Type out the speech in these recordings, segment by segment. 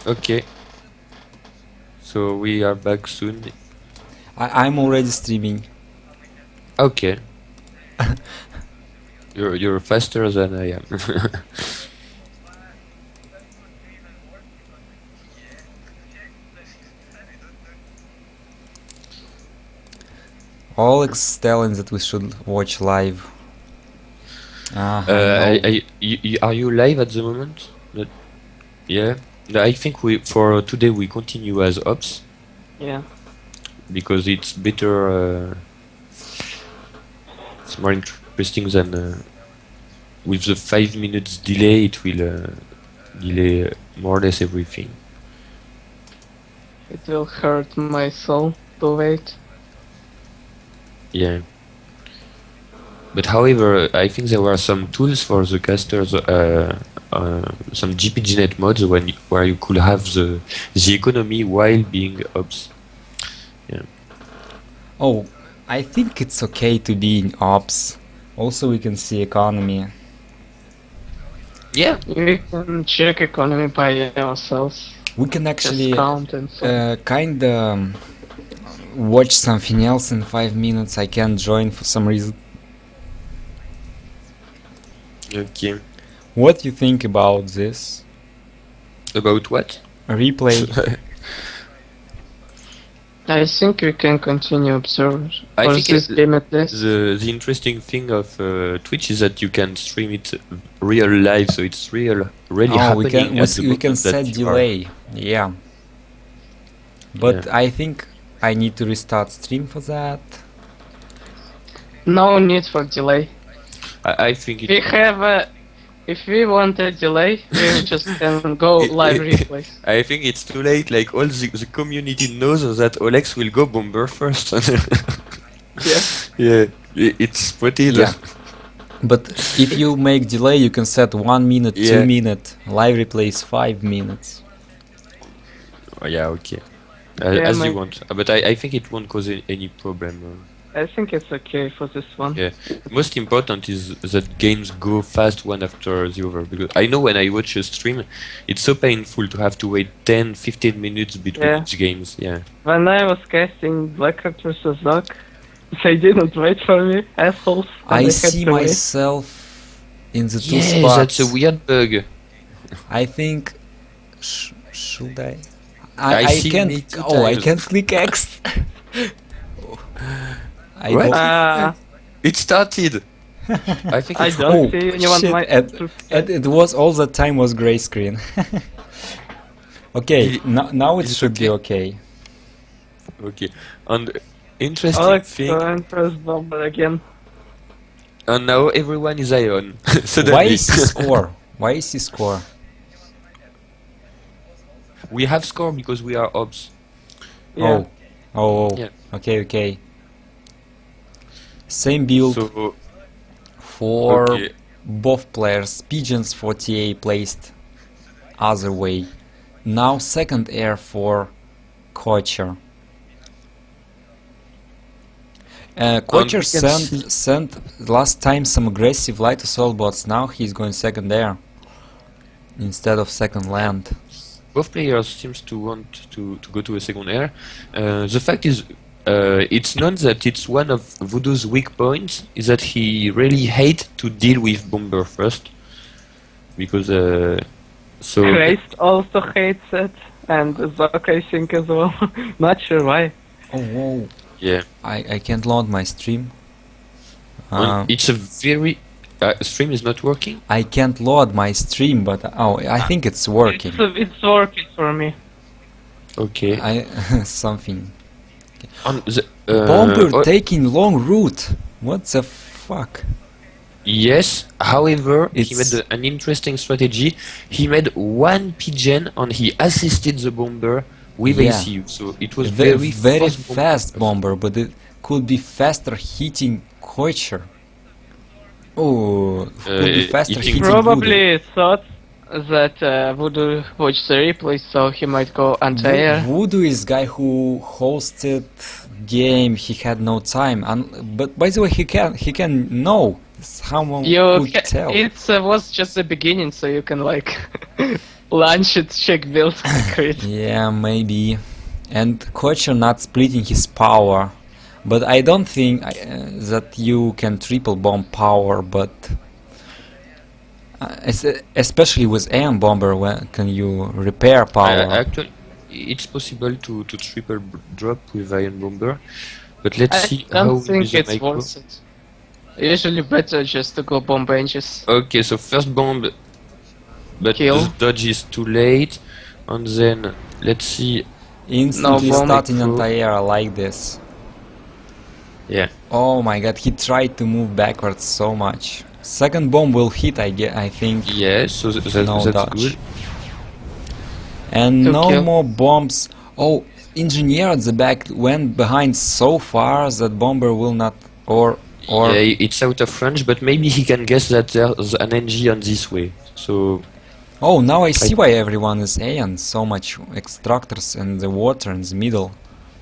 Okay, so we are back soon. I'm already streaming. Okay, you're faster than I am. Alex telling that we should watch live. I know. Are you live at the moment? Yeah. No, I think we for today we continue as ops Yeah. because it's better. It's more interesting than with the 5 minutes delay. It will delay more or less everything. It will hurt my soul to wait. Yeah. But however, I think there were some tools for the casters, some GPGNet mods where you could have the economy while being ops. Oh, I think it's okay to be in ops. Also, we can see economy. Yeah. We can check economy by ourselves. We can actually Count and so. kinda watch something else in 5 minutes. I can't join for some reason. Okay. What do you think about this? About what? Replay? I think we can continue observe I for think this game at least. The interesting thing of Twitch is that you can stream it real live, so it's really Oh, we happening. we can set delay. Yeah. But Yeah. I think I need to restart stream for that. No need for delay. I think We have if we want a delay, we just can go live replays. I think it's too late. Like all the community knows that Olex will go bomber first. Yeah. Yeah, it's pretty. Yeah. But if you make delay, you can set 1 minute, Yeah. 2 minute. Live replay is 5 minutes. Oh, yeah, okay. Yeah, As you want. But I think it won't cause any problem. I think it's okay for this one. Yeah. Most important is that games go fast one after the other. Because I know when I watch a stream, it's so painful to have to wait 10-15 minutes between Yeah. each games. Yeah. When I was casting Blackrock vs. Zoc, they didn't wait for me, assholes. and I had see to wait. myself in the two Yeah, spots. that's a weird bug. I think. Should I? I I see can't. me two Oh, I times. can't click X. I What? don't. It started. I think I it's don't Oh, see anyone shit, my it was all the time was gray screen. Okay, now it is it should be okay. okay. And interesting Alex, thing. go and press bomber again. And now everyone is Ion. Why Suddenly. is he score? Why is he score? We have score because we are ops. Yeah. Oh. Yeah. Okay. Same build So for okay. both players. Pigeons for TA placed other way. Now second air for Kocher. Kocher we can sent last time some aggressive light assault bots. Now he's going second air instead of second land. Both players seems to want to go to a second air. The fact is, it's known that it's one of Voodoo's weak points is that he really hates to deal with bomber first, because so Christ also hates it, and Zoc I think as well. Not sure why. Oh, whoa. yeah, I can't load my stream. and it's a very stream is not working. I can't load my stream, but I think it's working. It's working for me. Okay. Something. On the, Bomber taking long route. What the fuck? yes, however, he It's- made an interesting strategy. He made one pigeon and he assisted the bomber with Yeah. ACU, so it was Very very fast bomber, but it could be faster hitting Kocher. Oh, could be faster hitting hitting Voodoo. Probably thought that Voodoo watched the replay, so he might go anti-air. Voodoo is guy who hosted game. He had no time, but by the way, he can know. Someone You could tell. it was just the beginning, so you can like Launch it, check build, crit. Yeah, maybe. And Kocher not splitting his power. But I don't think that you can triple bomb power, but especially with Aeon Bomber, when can you repair power? Actually, it's possible to triple drop with Iron Bomber, but let's I see how don't we think use the it's micro. worth it. Usually better just to go bomb ranges. Okay, so first bomb, but Kill. the dodge is too late, and then let's see. Instantly bomb. starting Micro. anti-air like this. Yeah, Oh my god, he tried to move backwards so much. Second bomb will hit, I think. yeah, so No that's dodge. good. And To no kill. more bombs. Oh, engineer at the back went behind so far that bomber will not. Or Yeah, it's out of range, but maybe he can guess that there's an NG on this way. So oh, now I see why everyone is Aeon. So much extractors and the water in the middle.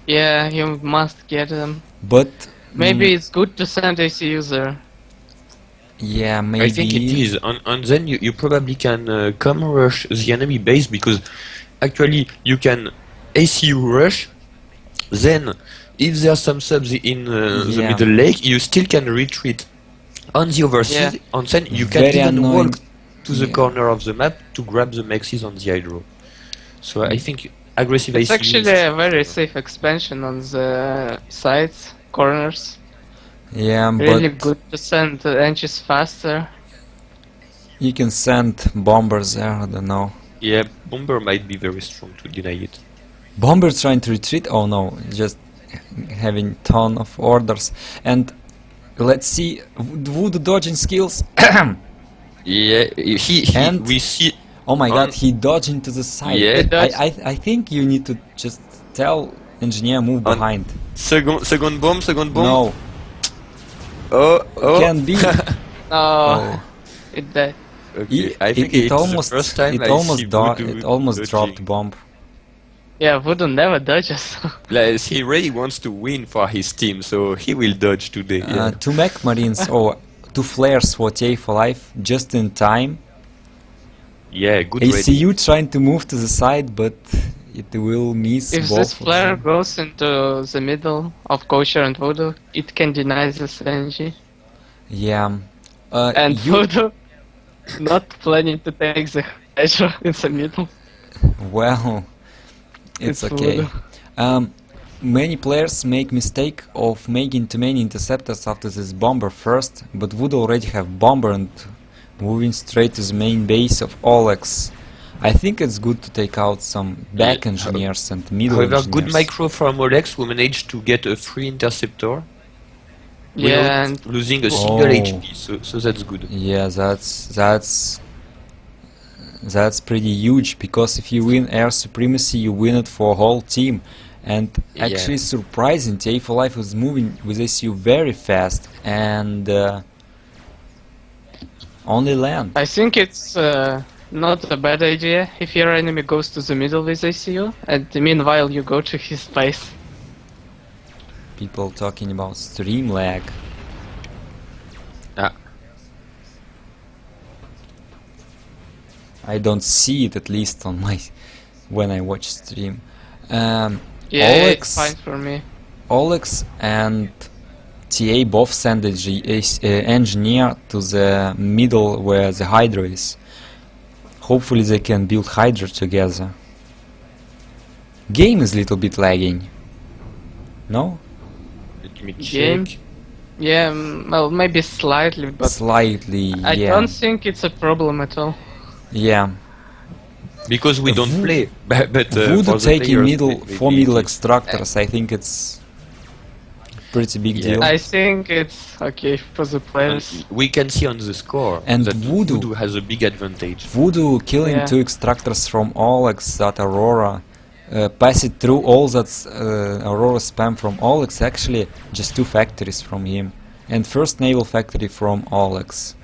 Yeah, you must get them. But Maybe it's good to send AC user. yeah, maybe. I think it is, and then you probably can come rush the enemy base, because actually you can ACU rush. Then, if there's some subs in the Yeah. middle lake, you still can retreat on the overseas, Yeah. and then you can Very even annoying. walk to the Yeah. corner of the map to grab the maxis on the hydro. So I think aggressive It's ACU actually is- a very safe expansion on the sides, corners. Yeah, Really but good to send engines faster. you can send bombers there. I don't know. yeah, bomber might be very strong to deny it. Bomber trying to retreat? Oh no, just having ton of orders. And let's see, Voodoo dodging skills. Yeah, And- we see. Oh my god, On- he dodged into the side. Yeah. He dodged. I think you need to just tell engineer move On- behind. Second bomb. No, Oh. can be. No, Oh. it died. Okay, I think it's almost the first time it I almost see do- Voodoo it almost dodging. dropped bomb. Yeah, Voodoo never dodges. Like, he really wants to win for his team, so he will dodge today. Yeah. Two mech marines or two flares for TA for life just in time. Yeah, good ready. ACU trying to move to the side, but it will miss If both this of flare them. goes into the middle of Kosher and Voodoo, it can deny this NG. Yeah. And you, Voodoo not planning to take the Hydra in the middle. well, it's okay. Voodoo. Many players make mistake of making too many interceptors after this bomber first, but would already have bomber and moving straight to the main base of Olex. I think it's good to take out some back Yeah, engineers and middle However, engineers. good micro from Olex, who managed to get a free interceptor Yeah, without and losing a single Oh. HP, so that's good. Yeah, that's pretty huge, because if you win air supremacy, you win it for whole team. And Yeah. actually surprising, TA for Life was moving with ACU very fast and only land. I think it's not a bad idea if your enemy goes to the middle with ACU, and meanwhile you go to his base. People talking about stream lag. Ah, I don't see it, at least on my when I watch stream. Yeah, Olex- it's fine for me. Olex and TA both send a engineer to the middle where the Hydra is. Hopefully they can build Hydra together. Game is a little bit lagging. No? let me Game? check. Yeah, well, maybe slightly, but Slightly, I yeah. don't think it's a problem at all. Yeah. Because we don't Vo- play, but Voodoo for the taking players, middle, maybe 4 it middle is. extractors, I think it's pretty big Yeah. deal. I think it's okay for the players. And we can see on the score And that Voodoo- has a big advantage. Voodoo killing Yeah. 2 extractors from Olex, that Aurora, pass it through all that Aurora spam from Olex, actually just 2 factories from him. And first naval factory from Olex.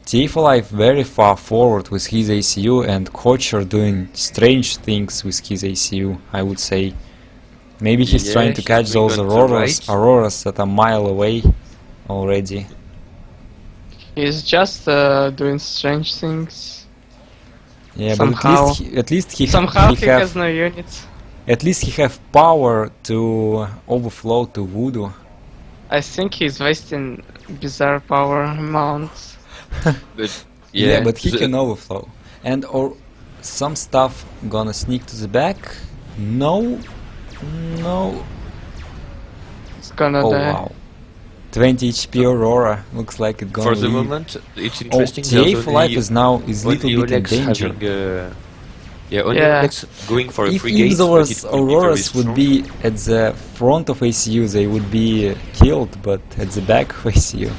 TA for Life very far forward with his ACU, and Kocher doing strange things with his ACU, I would say. Maybe he's Yeah, trying to he's catch doing those on the Auroras that are a mile away already. He's just doing strange things. Yeah, Somehow. but at least he Somehow he have has no units. at least he have power to overflow to Voodoo. I think he's wasting bizarre power amounts. But Yeah, but he the- can overflow. And or some stuff gonna sneak to the back. No, no. It's gonna Oh die. wow. 20 HP Aurora looks like it gonna for the leave. moment, it's Oh, interesting. TA there's for life only- is now is little only bit in Olex danger. having, only Yeah. Olex going for a If frigate, those but it could be very Auroras would strong. be at the front of ACU, they would be killed, but at the back of ACU.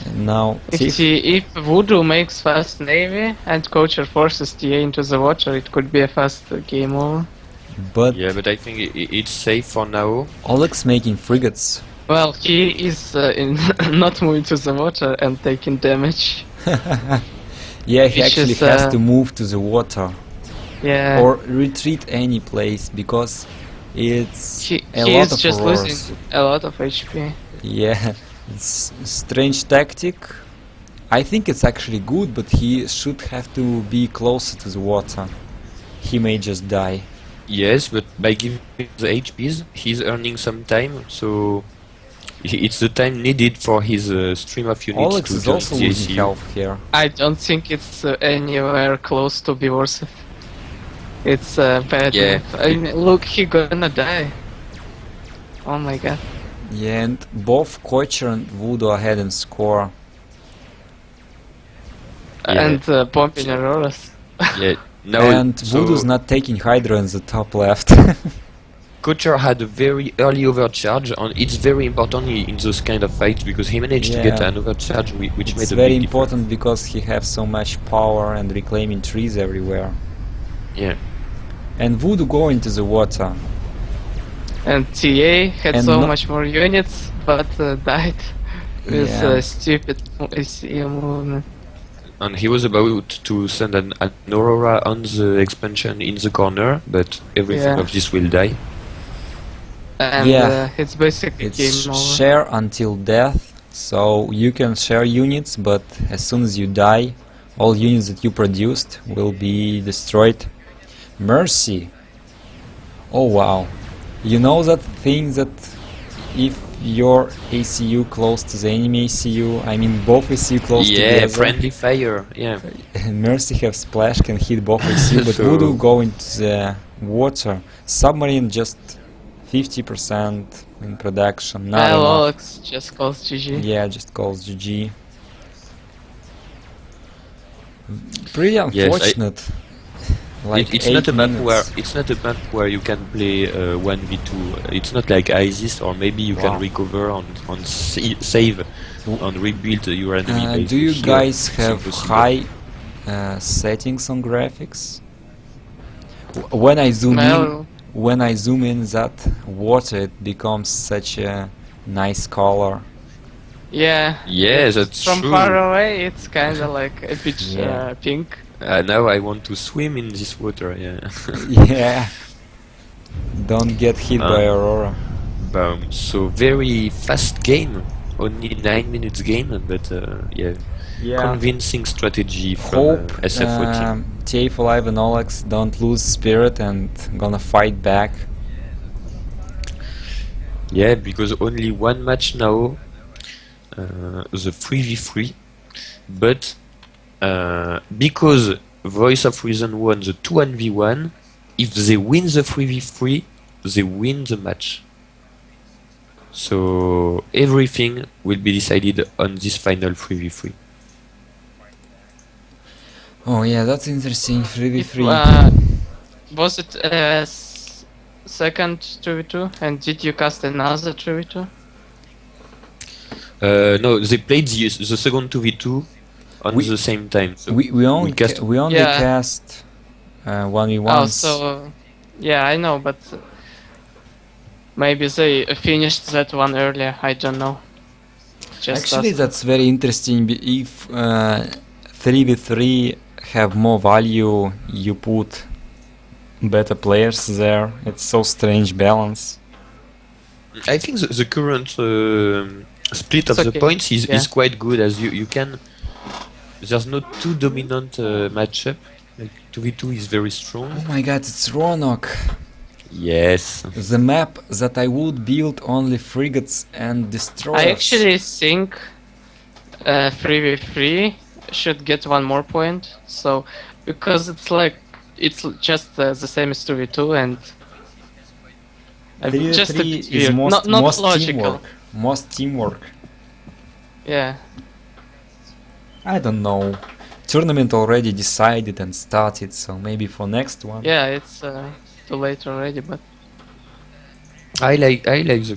And now, If Voodoo makes fast navy and Coacher forces TA into the water, it could be a fast game over. but Yeah, but I think it's safe for now. Olex making frigates. Well, he is not moving to the water and taking damage. Yeah, he Which actually is, has to move to the water Yeah. or retreat any place because it's he a he lot is of just Auroras. losing a lot of HP. Yeah, it's a strange tactic. I think it's actually good, but he should have to be closer to the water. He may just die. Yes, but by giving the HPs, he's earning some time, so it's the time needed for his stream of units Olex to is join also the losing ACU. health here. I don't think it's anywhere close to be worth it. It's bad. Yeah. enough. I mean, look, he gonna die. Oh my god. Yeah, and both Kocher and Voodoo ahead in score. Yeah. And bombing Auroras. Yeah, now And so Voodoo's not taking Hydra in the top left. Kocher had a very early overcharge, and it's very important in those kind of fights because he managed to get Yeah. an overcharge which It's made a very big important because he has so much power and reclaiming trees everywhere. difference. Yeah. And Voodoo going to the water. And TA had And so no- much more units, but died with Yeah. stupid ACU movement. And he was about to send an Aurora on the expansion in the corner, but everything Yeah. of this will die. And Yeah. it's basically It's game over. share until death, so you can share units, but as soon as you die, all units that you produced will be destroyed. Mercy! Oh wow. You know that thing that if your ACU close to the enemy ACU, I mean both ACU close Yeah, together, friendly fire. Yeah. Mercy have splash can hit both ACU, but So- Voodoo go into the water. Submarine just 50% in production, not Well, enough. Alex just calls GG. Yeah, just calls GG. Pretty I- unfortunate. Like it's not a 8 map minutes. where you can play 1v2. It's not like ISIS, or maybe you Wow. can recover and save and rebuild your enemy base. Do you Here, guys it's have impossible. high settings on graphics? When I zoom Well, when I zoom in that water, it becomes such a nice color. yeah. Yeah, that's From true. far away, it's kind of like a bit Yeah. pink. Now I want to swim in this water. Yeah. Yeah. Don't get hit by Aurora. Boom. So very fast game. Only 9 minutes game, but yeah, convincing strategy from Hope SFO team. TA for Live and Olex don't lose spirit and gonna fight back. Yeah, because only one match now, the 3v3, but because Voice of Reason won the 2-1v1, if they win the 3v3, they win the match. So everything will be decided on this final 3v3. Oh yeah, that's interesting. 3v3. Was it second 2v2? And did you cast another 2v2? No, they played the second 2v2 on We- the same time. So we only cast- we only Yeah. cast 1v1s. Oh, so yeah, I know, but maybe they finished that one earlier. I don't know. Just Actually, ask. that's very interesting. If 3v3 have more value, you put better players there. It's so strange balance. I think the current split It's of the okay, points is yeah. quite good, as you can. There's not too dominant matchup, Like 2v2 is very strong. Oh my god, it's Ronok. Yes. The map that I would build only frigates and destroyers. I actually think 3v3 should get one more point. So, because it's like, it's just the same as 2v2 and just a 3v3 bit is weird. most, Not most logical. teamwork. Most teamwork. Yeah. I don't know. Tournament already decided and started, so maybe for next one. Yeah, it's too late already, but I like the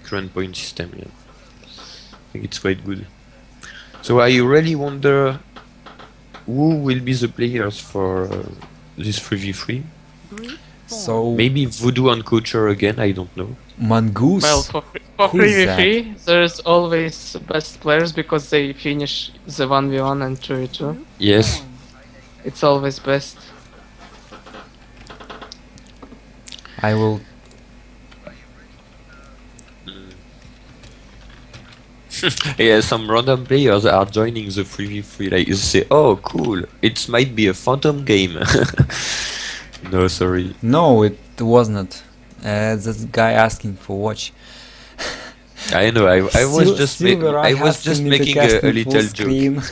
current point system. Yeah. I think it's quite good. So I really wonder who will be the players for this 3v3. So Maybe Voodoo and Coacher again. I don't know. Mongoose. well, for Who is 3v3, there's always best players because they finish the 1v1 and 2v2. Yes. It's always best. I will. Yeah, some random players are joining the 3v3. Like, they say, "Oh, cool! It might be a phantom game." No, sorry. No, it was not. That guy asking for watch. I know. I was just Silver I was just asking me to making cast a in full little joke. screen.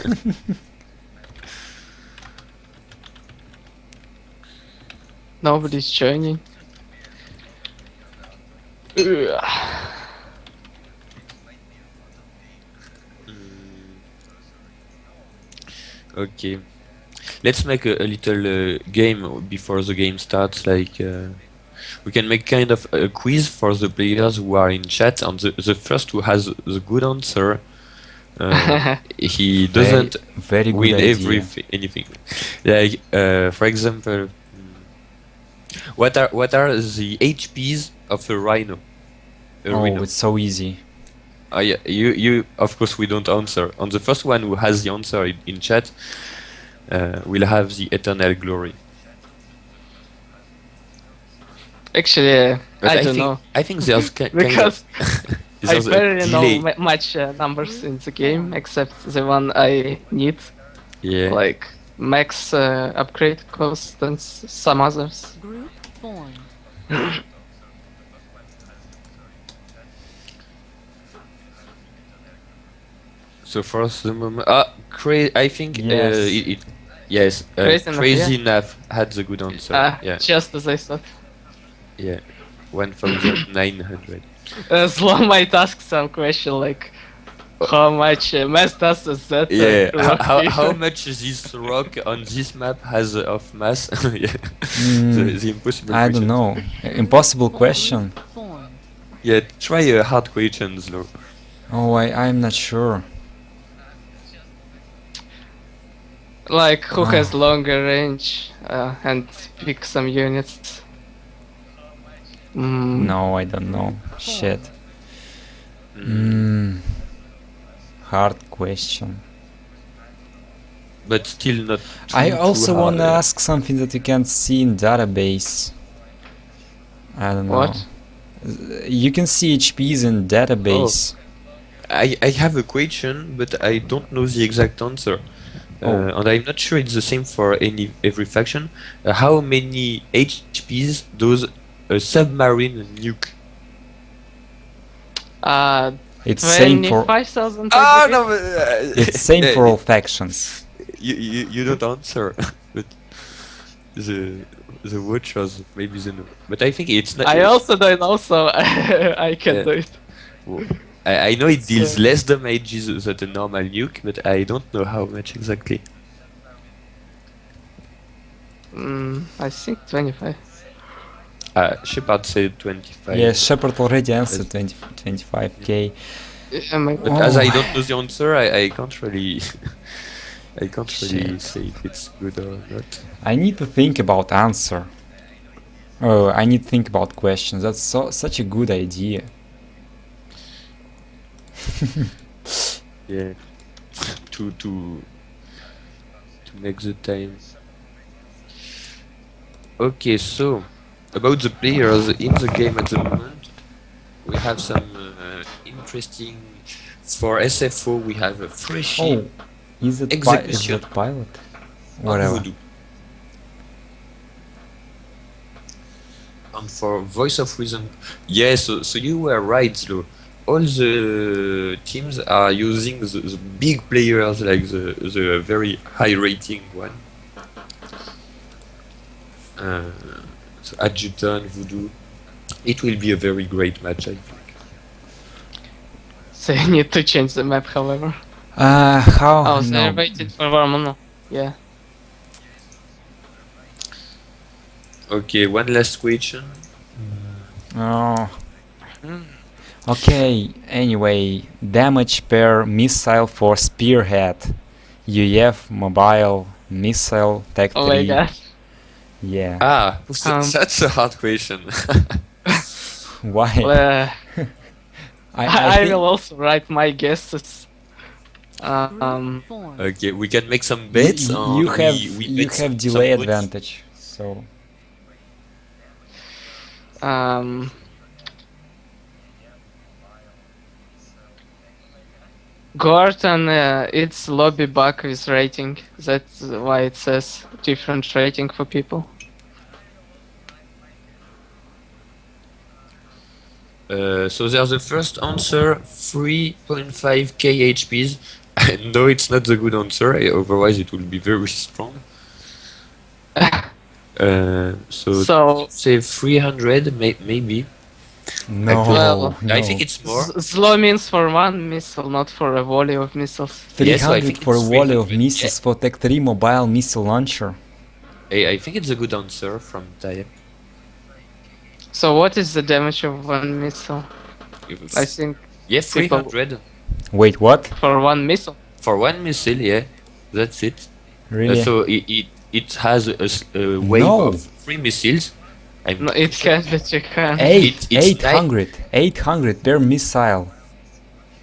Nobody's joining. Ugh. Okay. Let's make a little game before the game starts. Like we can make kind of a quiz for the players who are in chat, and the first who has the good answer, he doesn't Very good win idea. anything. Like for example, what are the HPs of a rhino? A Oh, rhino. it's so easy. Yeah, you of course we don't answer. On the first one who has the answer in chat, will have the eternal glory. Actually, But I don't think, know. I think there's kind Because of I there's a barely delay. know much numbers in the game except the one I need, Yeah. like max upgrade cost and some others. Group formed. So for the moment, I think Yes. yes, Crazy enough, crazy yeah. enough had the good answer. Yeah, Just as I thought. yeah, 1,900. Slow might ask some question like, how much mass does that Yeah, rock how give? much this rock on this map has of mass? Yeah, Mm, the impossible. I don't questions. know. Impossible question. Formed. Yeah, try hard questions though. Oh, I'm not sure. Like, who has Ah. longer range and pick some units. No, I don't know. Shit. Mm. Hard question. But still not. I too also hard. want to ask something that you can't see in database. I don't know. What? You can see HPs in database. I have a question, but I don't know the exact answer. And I'm not sure it's the same for every faction. How many HPs does a submarine nuke? It's same for 25,000. Ah no! it's same for all factions. You don't answer, but the watchers maybe they know. But I think it's not. I also don't know, so I can Yeah. do it. I know it deals So- less damages than a normal nuke, but I don't know how much exactly. I think 25. Shepard said 25. Yeah, Shepard already answered 25k. Yeah, maybe. But as I Oh. don't know the answer, I can't really I can't really Shit. say if it's good or not. I need to think about answer. Oh, I need to think about questions. That's such a good idea. Yeah. to make the time. Okay, so about the players in the game at the moment, we have some interesting. For SFO, we have a free ship. Oh, is it Execution. pilot? on Whatever. Voodoo. and for Voice of Reason, yeah. So you were right, though. All the teams are using the big players, like the very high rating one. So Adjutant, Voodoo. It will be a very great match, I think. They need to change the map, however. How? Oh, they're No. waiting for Warmono. Yeah. Okay, one last question. Oh. Okay, anyway, damage per missile for Spearhead. UEF, mobile, missile, Tech Oh my 3. god. Yeah. Ah, Um, that's a hard question. Why? I think will also write my guesses. Group formed. Okay, we can make some bets. you and have we you bet have some delay points. advantage. So Um, Gorton, it's lobby bug with rating. That's why it says different rating for people. So there's the first answer, 3.5k HPs. No, it's not the good answer, otherwise it will be very strong. So say 300, maybe. no, Well, no. I think it's more. Slow means for one missile, not for a volley of missiles. Yes, so I 300 think for a it's volley of 300, missiles for Tech 3 mobile missile launcher. I think it's a good answer from Tayyip. So what is the damage of one missile? I think Yeah, people- 300 Wait, what? for one missile. for one missile. Yeah, that's it. Really? So it has a wave No. of 3 missiles. No, it can't be 300. it's 800 per missile.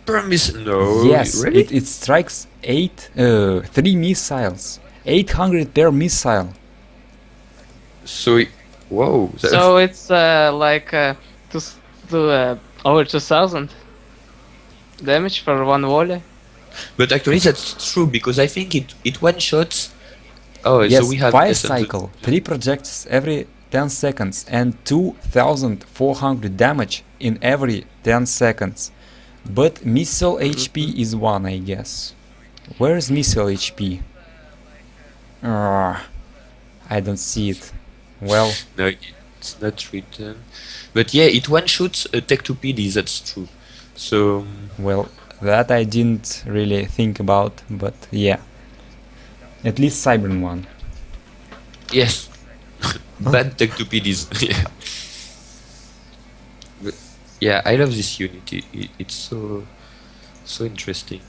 per missile. No, Yes, really? it strikes 3 missiles. 800 per missile. So, whoa. So it's like over 2000 damage for one volley. But actually, that's true because I think it one shots. Oh, Yes, so we have fire yes, and the- cycle, 3 projectiles every 10 seconds and 2400 damage in every 10 seconds. But missile HP is 1, I guess. Where's missile HP? I don't see it. Well, No, it's not written. But yeah, it one shoots a Tech 2 PD. That's true. So well, that I didn't really think about, but yeah. At least Cybern 1. yes, bad Tech 2 PDs. Yeah. But, yeah, I love this unit. It's so interesting.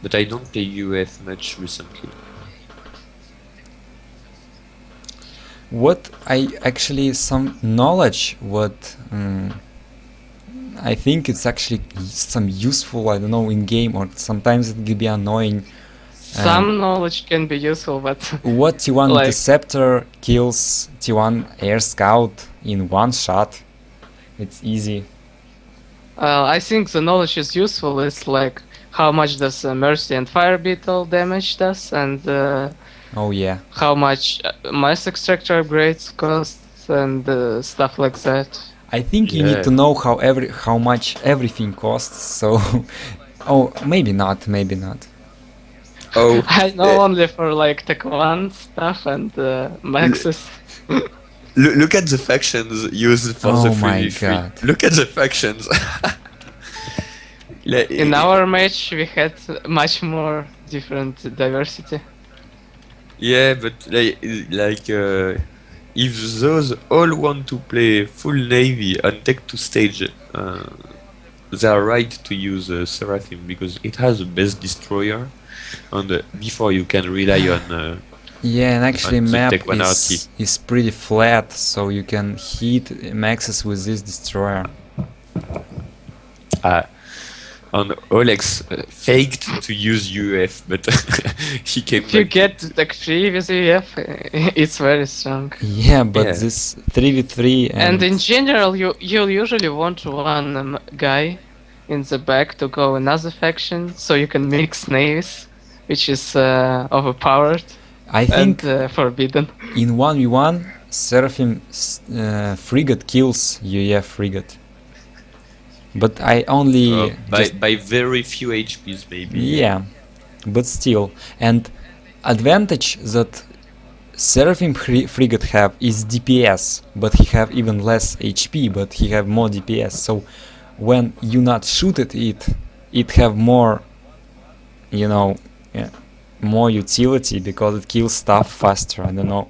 But I don't play UF much recently. What I actually some knowledge what I think it's actually some useful, I don't know, in game, or sometimes it can be annoying. Some knowledge can be useful, but What T1 Like- interceptor kills T1 air scout in one shot. It's easy. I think the knowledge is useful. It's like how much does Mercy and Fire Beetle damage does, and Oh yeah. how much Mass Extractor upgrades cost, and stuff like that. I think you Yeah. need to know how much everything costs. So, oh, maybe not. Oh, I know only for like Tech 1 stuff and Maxis. look at the factions used for the Oh my 3v3. God. Look at the factions. Like, In our match, we had much more different diversity. yeah, but if those all want to play full navy and Tech 2 stage, they are right to use Seraphim because it has the best destroyer, and before you can rely on. Yeah, and actually And the map Tech 1 is pretty flat, so you can hit Maxis with this destroyer. And Olex faked to use UF, but he came If you back. get Tech 3 with EF, it's very strong. Yeah, but Yeah. this 3v3 And in general, you'll usually want one guy in the back to go another faction, so you can mix navies, which is overpowered I think and forbidden. in 1v1 Seraphim frigate kills UEF frigate. But I only by very few HPs maybe. yeah, but still. And advantage that Seraphim frigate have is DPS, but he have even less HP, but he have more DPS. So when you not shoot at it, it have more, you know, more utility because it kills stuff faster. I don't know.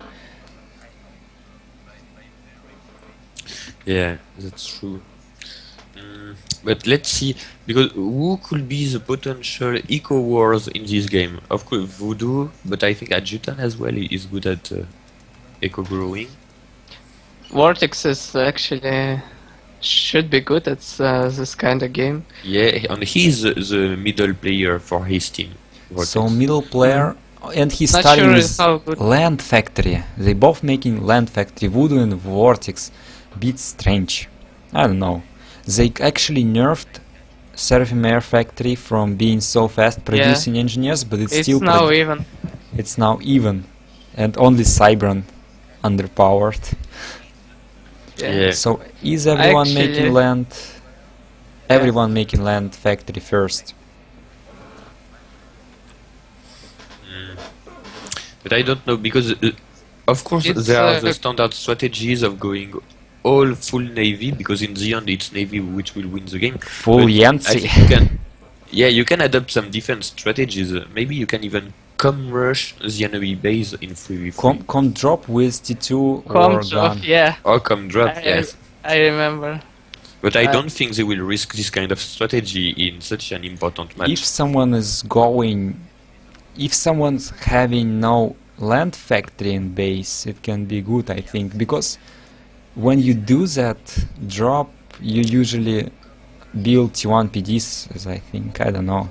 Yeah, that's true. But let's see, because who could be the potential eco wars in this game? Of course, Voodoo, but I think Adjutant as well is good at eco growing. Vortex is actually should be good at this kind of game. Yeah, and he's the middle player for his team. Vortex. So middle player, and he's Not starting sure with how good. Land Factory. They both making Land Factory. Voodoo and Vortex. Bit strange. I don't know. They actually nerfed Seraphim Air Factory from being so fast producing engineers, but it's still now even. it's now even, and only Cybran underpowered. Yeah. So is everyone Actually- making land? Everyone making Land Factory first. But I don't know, because of course It's, there are the standard strategies of going all full navy, because in the end it's navy which will win the game. Full But I Yancy. think you can, yeah, you can adopt some defense strategies. Maybe you can even come rush the enemy base in 3v3. Come drop with T2 Come or drop, gun. yeah. Or come drop, I- yes. I remember. But I Uh, don't think they will risk this kind of strategy in such an important match. If someone is going, if someone's having no Land Factory in base, it can be good, I think, because when you do that drop, you usually build T1 PDs, as I think, I don't know,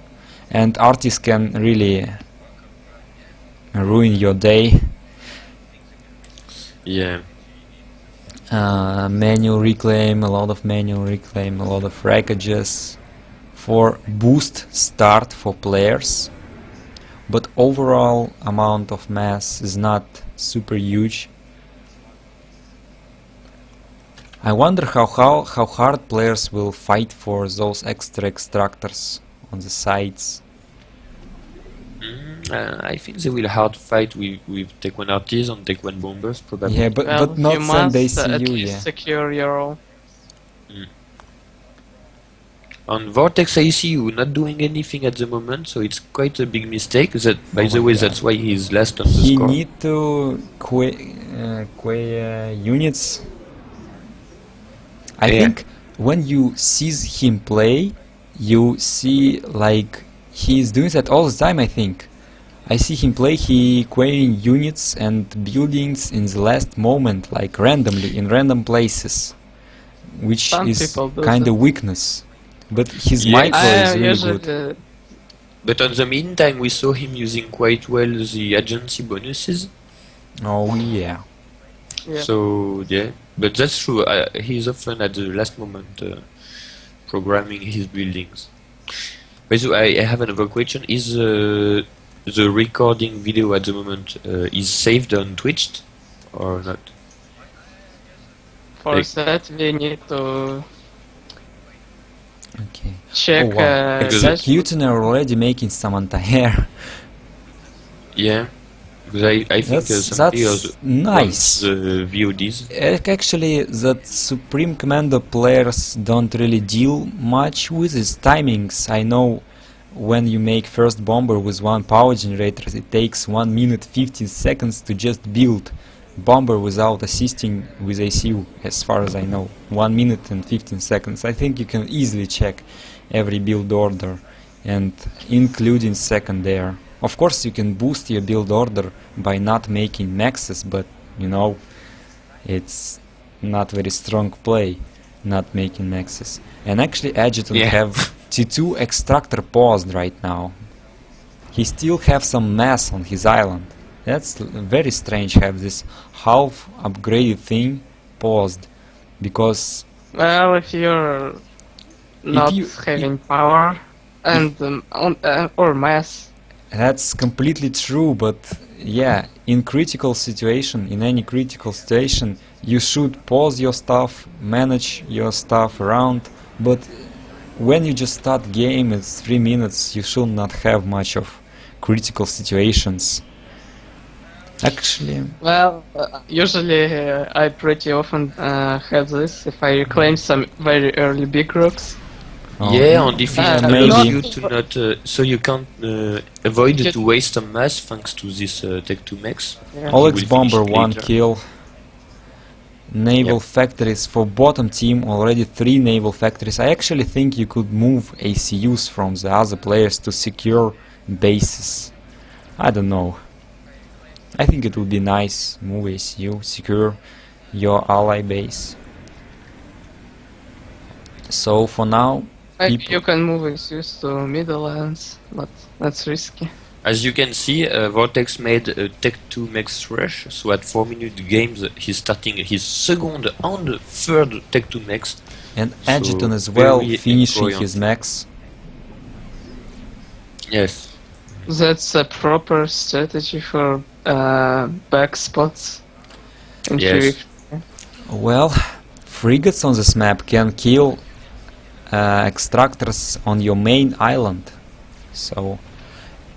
and artists can really ruin your day. Yeah. Manual reclaim, a lot of manual reclaim, a lot of wreckages for boost start for players, but overall amount of mass is not super huge. I wonder how hard players will fight for those extra extractors on the sides. I think they will hard fight with Take 1 artists and Take 1 bombers, probably. Yeah, but Well, not you send must at ACU, least yeah. secure your own. On Vortex ICU not doing anything at the moment, so it's quite a big mistake. That, by Oh the my way, God. that's why he's last on the He score. need to units. I Yeah. think when you see him play, you see like he's doing that all the time. I think I see him play. He querying units and buildings in the last moment, like randomly in random places, which Some is people do kind of that. weakness. But his Yeah. micro is I really usually good. But on the meantime, we saw him using quite well the agency bonuses. Oh yeah. yeah. So yeah, but that's true. He's often at the last moment programming his buildings. By the way, I have another question. Is the recording video at the moment is saved on Twitch or not? For like- that we need to Okay. check. Oh, wow. Because- dash- Putin are already making some anti-air. Yeah, because I think That's some players nice. want the VODs. Actually, that Supreme Commander players don't really deal much with is timings. I know when you make first bomber with one power generator, it takes 1 minute 15 seconds to just build bomber without assisting with ACU, as far as I know. 1 minute and 15 seconds. I think you can easily check every build order, and including second air. Of course, you can boost your build order by not making maxes, but you know, it's not very strong play not making maxes. And actually, Adjutant Yeah. have T2 extractor paused right now. He still have some mass on his island. That's very strange, have this half upgraded thing paused, because Well, if you're not you- having power and or mass, that's completely true, but yeah, in critical situation, in any critical situation, you should pause your stuff, manage your stuff around, but when you just start game, it's 3 minutes, you should not have much of critical situations. Actually, Well, usually I pretty often have this if I reclaim some very early big rocks. Yeah, and if it Uh, allows maybe. you to not, so you can't avoid Just- to waste some mass thanks to this Tech 2 mechs. Yeah. Alex will Bomber finish 1 later. kill. Naval factories for bottom team, already 3 naval factories. I actually think you could move ACUs from the other players to secure bases. I don't know. I think it would be nice, move ACU, secure your ally base. So for now, Maybe people- you can move issues to middle lands, but that's risky. As you can see, Vortex made a Tech 2 mechs rush, so at 4-minute games he's starting his second and third Tech 2 mechs. and So Adjutant as well, very finishing buoyant. his max. Yes. That's a proper strategy for back spots. In Yes. PvP. Well, frigates on this map can kill extractors on your main island. So,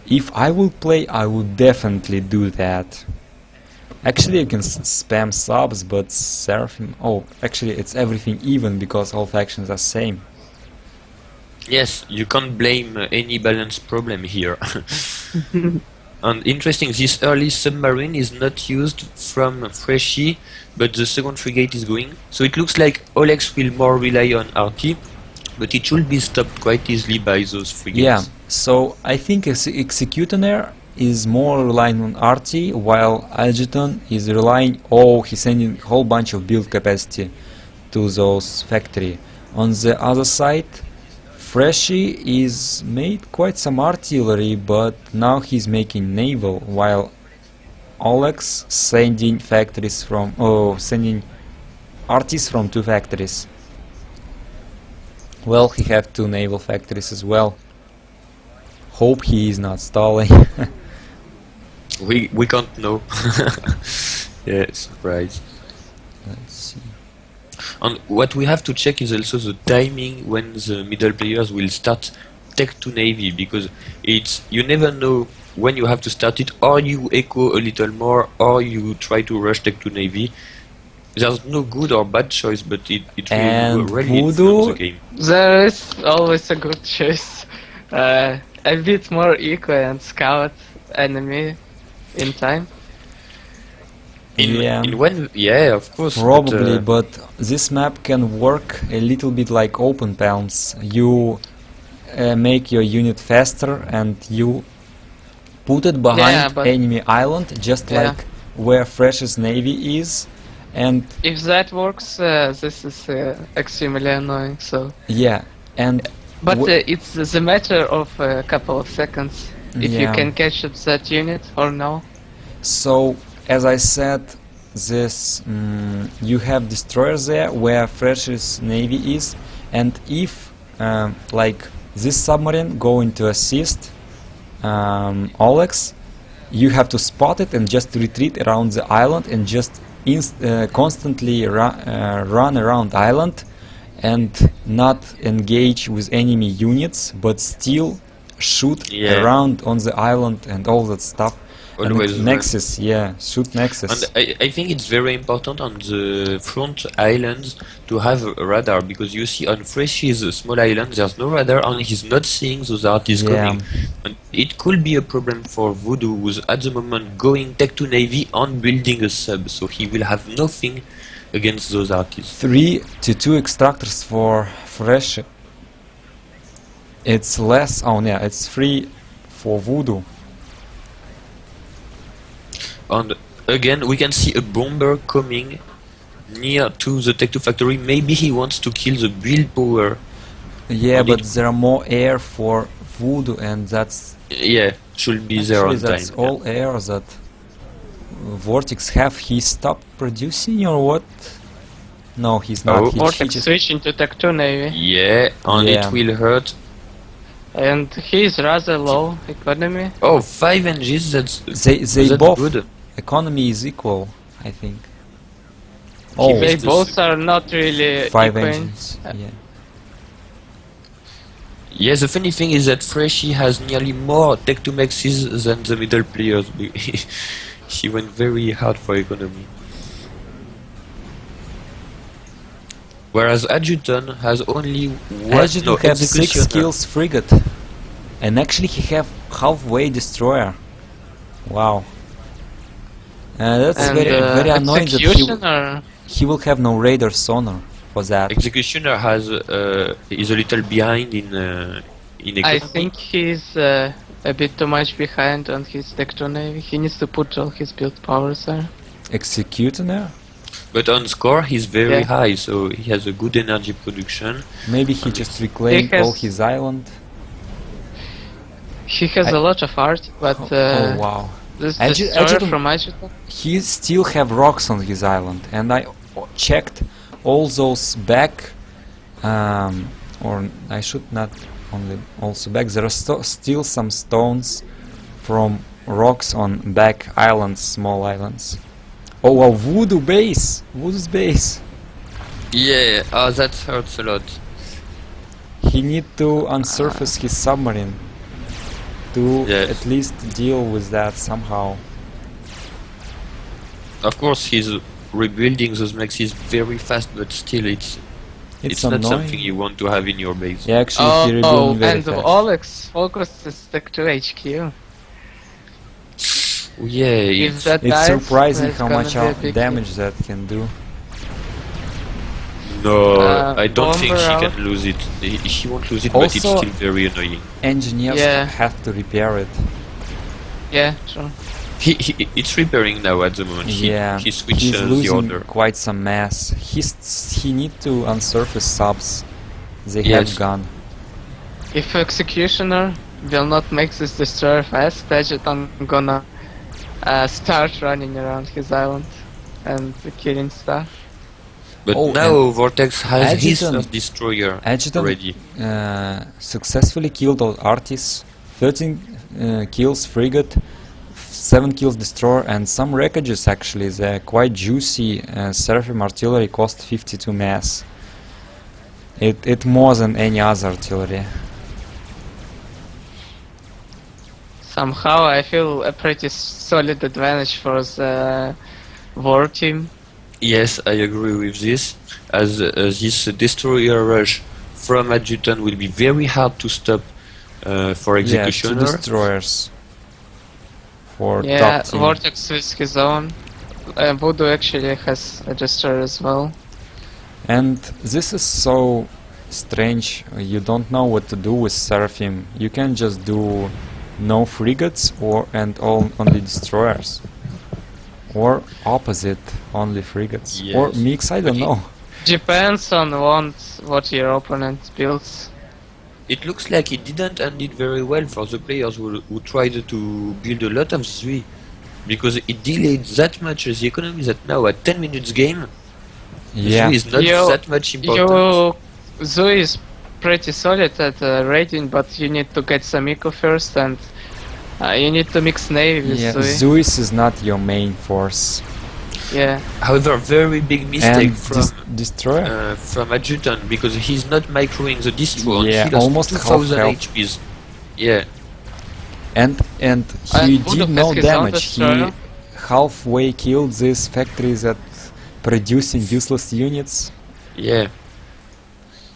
if I would play, I would definitely do that. Actually, you can spam subs, but Seraphim... Oh, actually, it's everything even because all factions are same. Yes, you can't blame any balance problem here. And interesting, this early submarine is not used from Freshy, but the second frigate is going. So it looks like Olex will more rely on RT, but it should be stopped quite easily by those frigates. Yeah, so I think Executioner is more relying on RT, while Adjutant is relying... Oh, he's sending a whole bunch of build capacity to those factory. On the other side, Freshy is made quite some artillery, but now he's making naval, while Olex sending factories from... Oh, sending RTs from 2 factories. Well, he have 2 naval factories as well. Hope he is not stalling. We can't know. Yeah, surprise. Let's see. And what we have to check is also the timing when the middle players will start Tech 2 Navy, because it's you never know when you have to start it, or you echo a little more, or you try to rush Tech 2 Navy. There's no good or bad choice, but it And will really Voodoo- influence the game. There is always a good choice. A bit more eco and scout enemy in time. Yeah. In when, yeah, of course. Probably, but, but this map can work a little bit like open palms. You make your unit faster and you put it behind Yeah, but- enemy island, just Yeah. like where Fresh's navy is. And If that works, this is extremely annoying. So, yeah, and but Wh- it's the matter of a couple of seconds if you Yeah. can catch up that unit or no. so as I said, this you have destroyers there where Fresh's navy is, and if like this submarine going to assist Olex, you have to spot it and just retreat around the island and just constantly run around island and not engage with enemy units, but still shoot Yeah. around on the island and all that stuff. Always and run. Nexus, yeah, shoot Nexus. And I think it's very important on the front islands to have a radar, because you see on Freshy's small island there's no radar and he's not seeing those artists Yeah. coming. And it could be a problem for Voodoo, who's at the moment going Tech 2 Navy and building a sub, so he will have nothing against those artists. 3 to 2 extractors for Fresh. It's less. Oh yeah, it's 3 for Voodoo. And again, we can see a bomber coming near to the Tech 2 factory. Maybe he wants to kill the build power. Yeah, And but it- there are more air for Voodoo, and that's Yeah, should be there actually on that's time. all air that Vortex have. He stopped producing or what? No, he's not. Oh. He Vortex just switching to Tech 2 Navy. Yeah, and Yeah. it will hurt. And he's rather low economy. Oh, 5 NGs, They that's both good. economy is equal, I think. He Oh, They missed the both are not really 5 equal. engines. Yeah. Yeah, the funny thing is that Freshy has nearly more tech to maxes than the middle players. She went very hard for economy. Whereas Adjutant has only one Adjutant have 6 executioner. skills frigate. And actually he have halfway destroyer. Wow. That's And very annoying that executioner. he will have no radar sonar for that. Executioner has is a little behind in I economy. think he's a bit too much behind on his tech to navy. He needs to put all his build powers there. Executioner? But on score he's very Yeah. high, so he has a good energy production. Maybe he just reclaimed has- all his island. He has a lot of art, but Oh wow. this Adju- destroyer Adjutant- from Adjutant. He still have rocks on his island, and I checked all those back, or I should not only also back. There are still some stones from rocks on back islands, small islands. Oh wow, Voodoo base, Voodoo's base. Yeah, that hurts a lot. He need to unsurface his submarine to Yes. at least deal with that somehow. Of course he's rebuilding those maxis very fast, but still it's not annoying. something you want to have in your base. Yeah, actually, he rebuilt very and fast. Olex focuses tech to HQ. Yeah, If it's, that It's dies, surprising that's how gonna much be a big damage that can do. no, I don't bomber think she out. can lose it. She won't lose it, but it's Also- still very annoying. Engineers Yeah. have to repair it. Yeah, true. It's repairing now at the moment. Yeah, He switched he's the losing order. quite some mass. He need to unsurface subs. They Yes. have gone. If Executioner will not make this destroyer fast, Adjutant gonna start running around his island and killing stuff. But Oh, now Vortex has his Adjutant- first destroyer Adjutant already. Successfully killed all artists, 13 kills frigate, 7 kills destroyer, and some wreckages actually. They're quite juicy. Seraphim artillery cost 52 mass. It more than any other artillery. Somehow I feel a pretty solid advantage for the VoR team. Yes, I agree with this, as this destroyer rush from Adjutant will be very hard to stop for Yeah, 2 Executioner. destroyers for Yeah, top team. Vortex with his own. Voodoo actually has a destroyer as well. And this is so strange. You don't know what to do with Seraphim. You can just do no frigates and only destroyers, or opposite, only frigates, or Yes. mix. I don't know. Depends on what your opponent builds. It looks like it didn't end it very well for the players who tried to build a lot of 3, because it delayed that much the economy that now at 10 minutes game, Yeah, 3 is not You- that much important. Zoo is pretty solid at raiding, but you need to get some eco first, and you need to mix navy with yeah. Zui. Zeus is not your main force, Yeah, However, very big mistake and from destroyer. from Adjutant, because he's not microing the distro. Yeah, he lost almost half 2000 health. HPs. Yeah, And he Voodoo did no has his own damage. He destroyer. halfway killed these factories that producing useless units. yeah.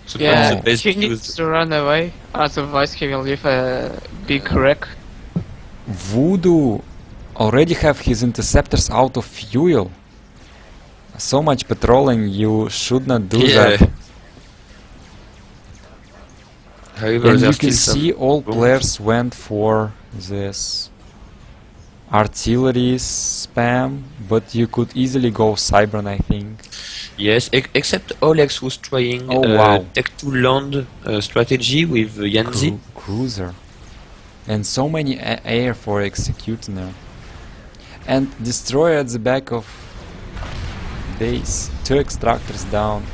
So yeah. that's the best He use. needs to run away, otherwise he will leave a big wreck. Voodoo already have his interceptors out of fuel. So much patrolling, you should not do Yeah. that. However, And you there's can still see some all bombs. players went for this artillery spam, but you could easily go Cybran, I think. Yes, except Olex who's trying Oh, wow. tech to land strategy with Yanzi. Cruiser. And so many air for Executioner. And destroyer at the back of base. 2 extractors down.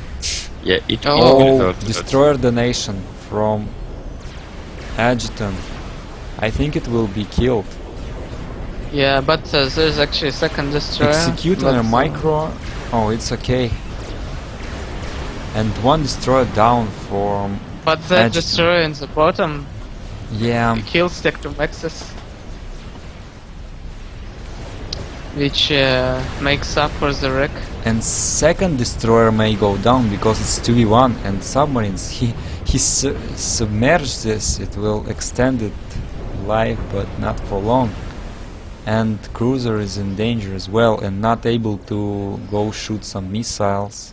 Yeah, it Oh, will Oh, hurt a lot. destroyer donation from Adjutant. I think it will be killed. Yeah, but there's actually a second destroyer. Executioner but, micro. Oh, it's okay. And one destroyer down from. But that Adjutant. destroyer in the bottom Yeah. kills Tech-2 Maxes. Which makes up for the wreck. And second destroyer may go down because it's 2v1 and submarines. He submerged this. It will extend it life, but not for long. And cruiser is in danger as well and not able to go shoot some missiles.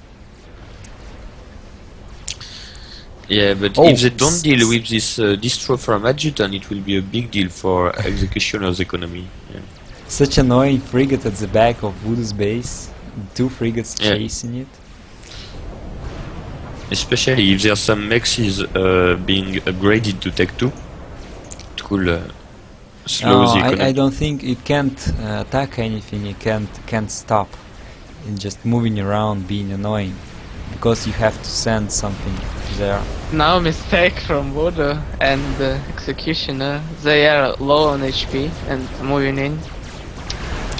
Yeah, but Oh, if they don't deal with this destroy from Adjutant, it will be a big deal for Executioner's economy. Yeah. Such annoying frigate at the back of Voodoo's base. 2 frigates Yeah. chasing it. Especially if there's some mexes being upgraded to Tech 2, it could slow the economy. I don't think it can't attack anything. It can't stop. It's just moving around, being annoying, because you have to send something there. Now mistake from Voodoo and Executioner. They are low on HP and moving in.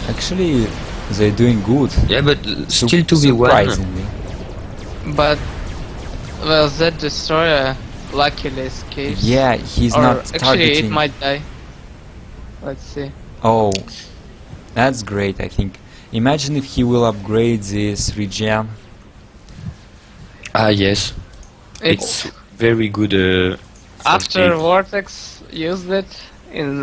Actually, they're doing good. Yeah, but Sup- still 2v1. surprisingly. But well, that destroyer luckily escapes. Yeah, he's or not actually targeting. it might die. Let's see. Oh, that's great. I think. Imagine if he will upgrade this regen. Ah, yes. It's It's very good. after for Vortex used it in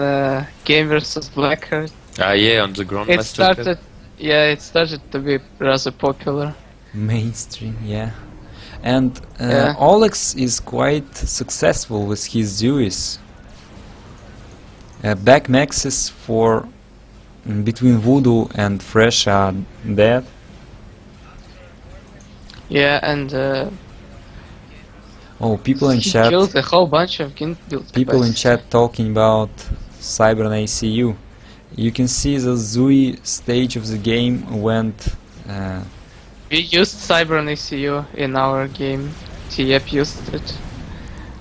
game versus Blackheart. yeah, on the It Grandmaster started. Yeah, it started to be rather popular. Mainstream, yeah. And Yeah. Olex is quite successful with his Zeus. Back maxes for between Voodoo and Fresh are dead. Yeah, and Oh, people in he chat, killed a whole bunch of Gint build people in capacity. chat talking about Cybern ACU. You can see the Zui stage of the game went. We used Cybern ECU in our game. TF used it.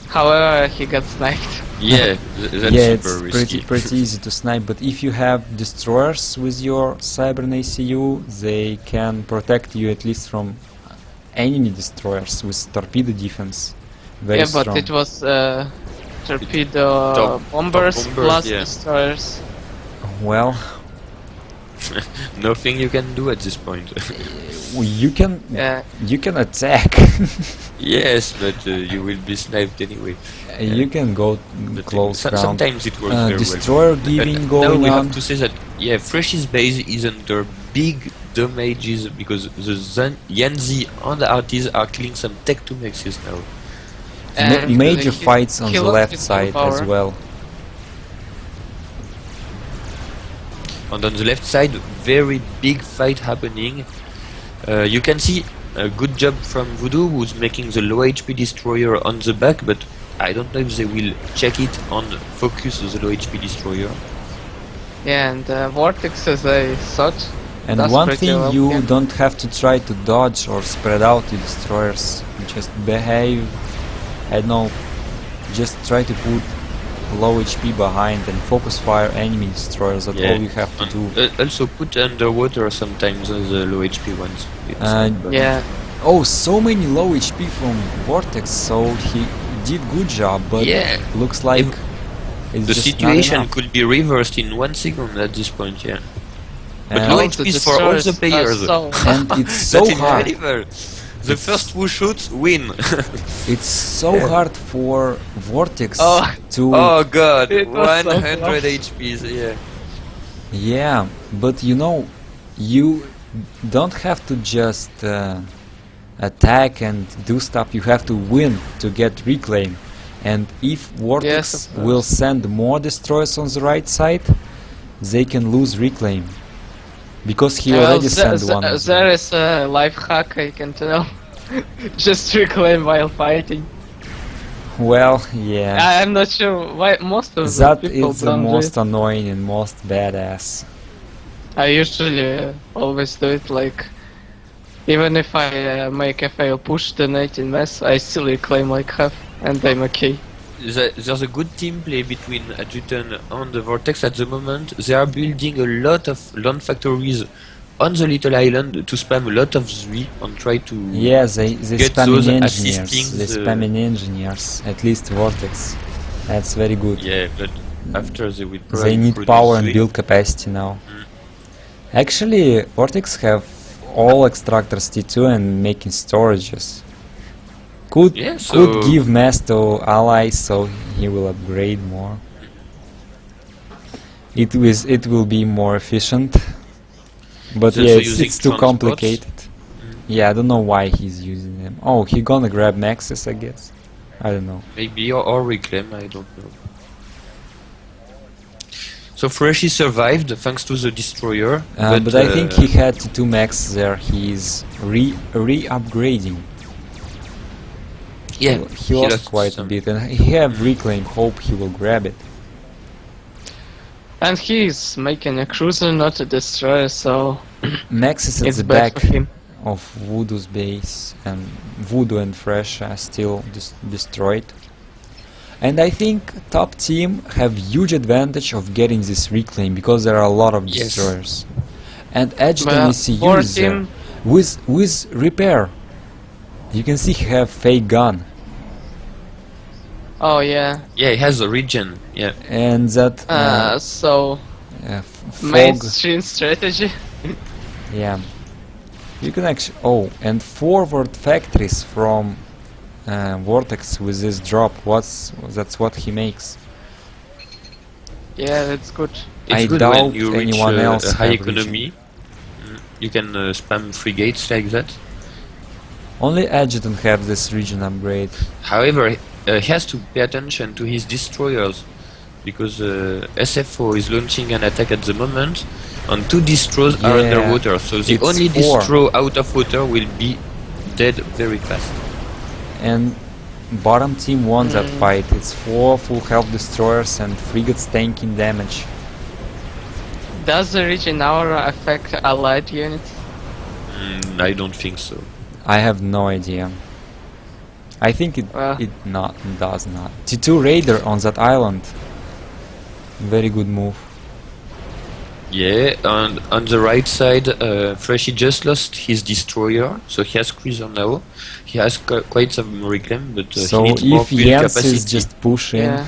However, he got sniped. Yeah, that's Yeah, it's super risky. pretty easy to snipe, but if you have destroyers with your Cybern ACU, they can protect you at least from enemy destroyers with torpedo defense. Very Yeah, strong. but it was torpedo Top bombers bombers, plus yeah. destroyers. Well, Nothing you can do at this point. you can Yeah, attack. Yes, but you will be sniped anyway. You can go But close round. sometimes it works very Destroyer well. giving And now going we on. have to say that Fresh's base is under big damages because the Yanzi and Artis are killing some Tech 2 mexes now. and Major he- fights on he the lost left his side as power. well. And on the left side, very big fight happening. You can see a good job from Voodoo, who's making the low HP destroyer on the back, but I don't know if they will check it and focus the low HP destroyer. Yeah, and Vortex, as I thought. And does one pretty thing, well, you yeah. don't have to try to dodge or spread out your destroyers. Just behave, I don't know, just try to put low HP behind and focus fire enemy destroyers. That's all you have to do. Also put underwater sometimes the low HP ones. It's Uh, not bad. Yeah, Oh, so many low HP from Vortex, so he did good job, but Yeah. looks like it's The just situation not enough. could be reversed in 1 second at this point, yeah. But And- low all HP the is for all the destroyers are players. so- and it's so That's hard. incredible. The first who shoots win. It's so hard for Vortex Oh. to Oh god, It was so 100 close. HPs, yeah. Yeah, but you know, you don't have to just attack and do stuff. You have to win to get reclaim. And if Vortex Yes, of course. will send more destroyers on the right side, they can lose reclaim. Because he already sent one. as well. There is a life hack I can tell. Just reclaim while fighting. Well, yeah. I'm not sure why most of That the people is the don't do most it. annoying and most badass. I usually always do it like, even if I make a fail push the 19 mess, I still reclaim like half, and I'm okay. there's a good team play between Adjutant and the Vortex at the moment. They are building a lot of land factories on the little island to spam a lot of Zui and try to Yeah, they get spamming those engineers. assisting They the- spamming engineers. At least Vortex. That's very good. Yeah, but after they will They probably need produce power and Zui. build capacity now. Actually, Vortex have all extractors T2 and making storages. Could Yeah, could so- give mass to allies so he will upgrade more. It will be more efficient. But So- yeah, so it's using too transports? complicated. Yeah, I don't know why he's using them. Oh, he gonna grab Maxes, I guess. I don't know. Maybe or reclaim, I don't know. So Freshy survived thanks to the destroyer, But I think he had two max there. He's re-upgrading. yeah He lost quite a some. bit, and he have reclaim. Hope he will grab it. And he's making a cruiser, not a destroyer, so Max is at it's the bad back for him. of Voodoo's base, and Voodoo and Fresh are still destroyed. And I think top team have huge advantage of getting this reclaim because there are a lot of Yes. destroyers. And Adjutant Well, is for used there team, with repair. You can see he have fake gun, oh yeah. Yeah, he has a regen. Yeah, and that So fog. mainstream strategy. Yeah, you can actually. Oh, and forward factories from Vortex with this drop. That's what he makes. Yeah, that's good. it's I good doubt when you reach anyone else a high have economy. You can spam frigates like that. Only Adjutant have this region upgrade. However, he has to pay attention to his destroyers because SFO is launching an attack at the moment, and two destros are Yeah, underwater. So the it's only 4. destro out of water will be dead very fast. And bottom team won that fight. It's 4 full health destroyers and frigates tanking damage. Does the region aura affect allied units? I don't think so. I have no idea. I think it does not. T2 Raider on that island. Very good move. Yeah, and on the right side, Freshy just lost his destroyer, so he has cruiser now. He has quite some reclaim, but So he needs more if build Jens capacity. is just pushing, Yeah.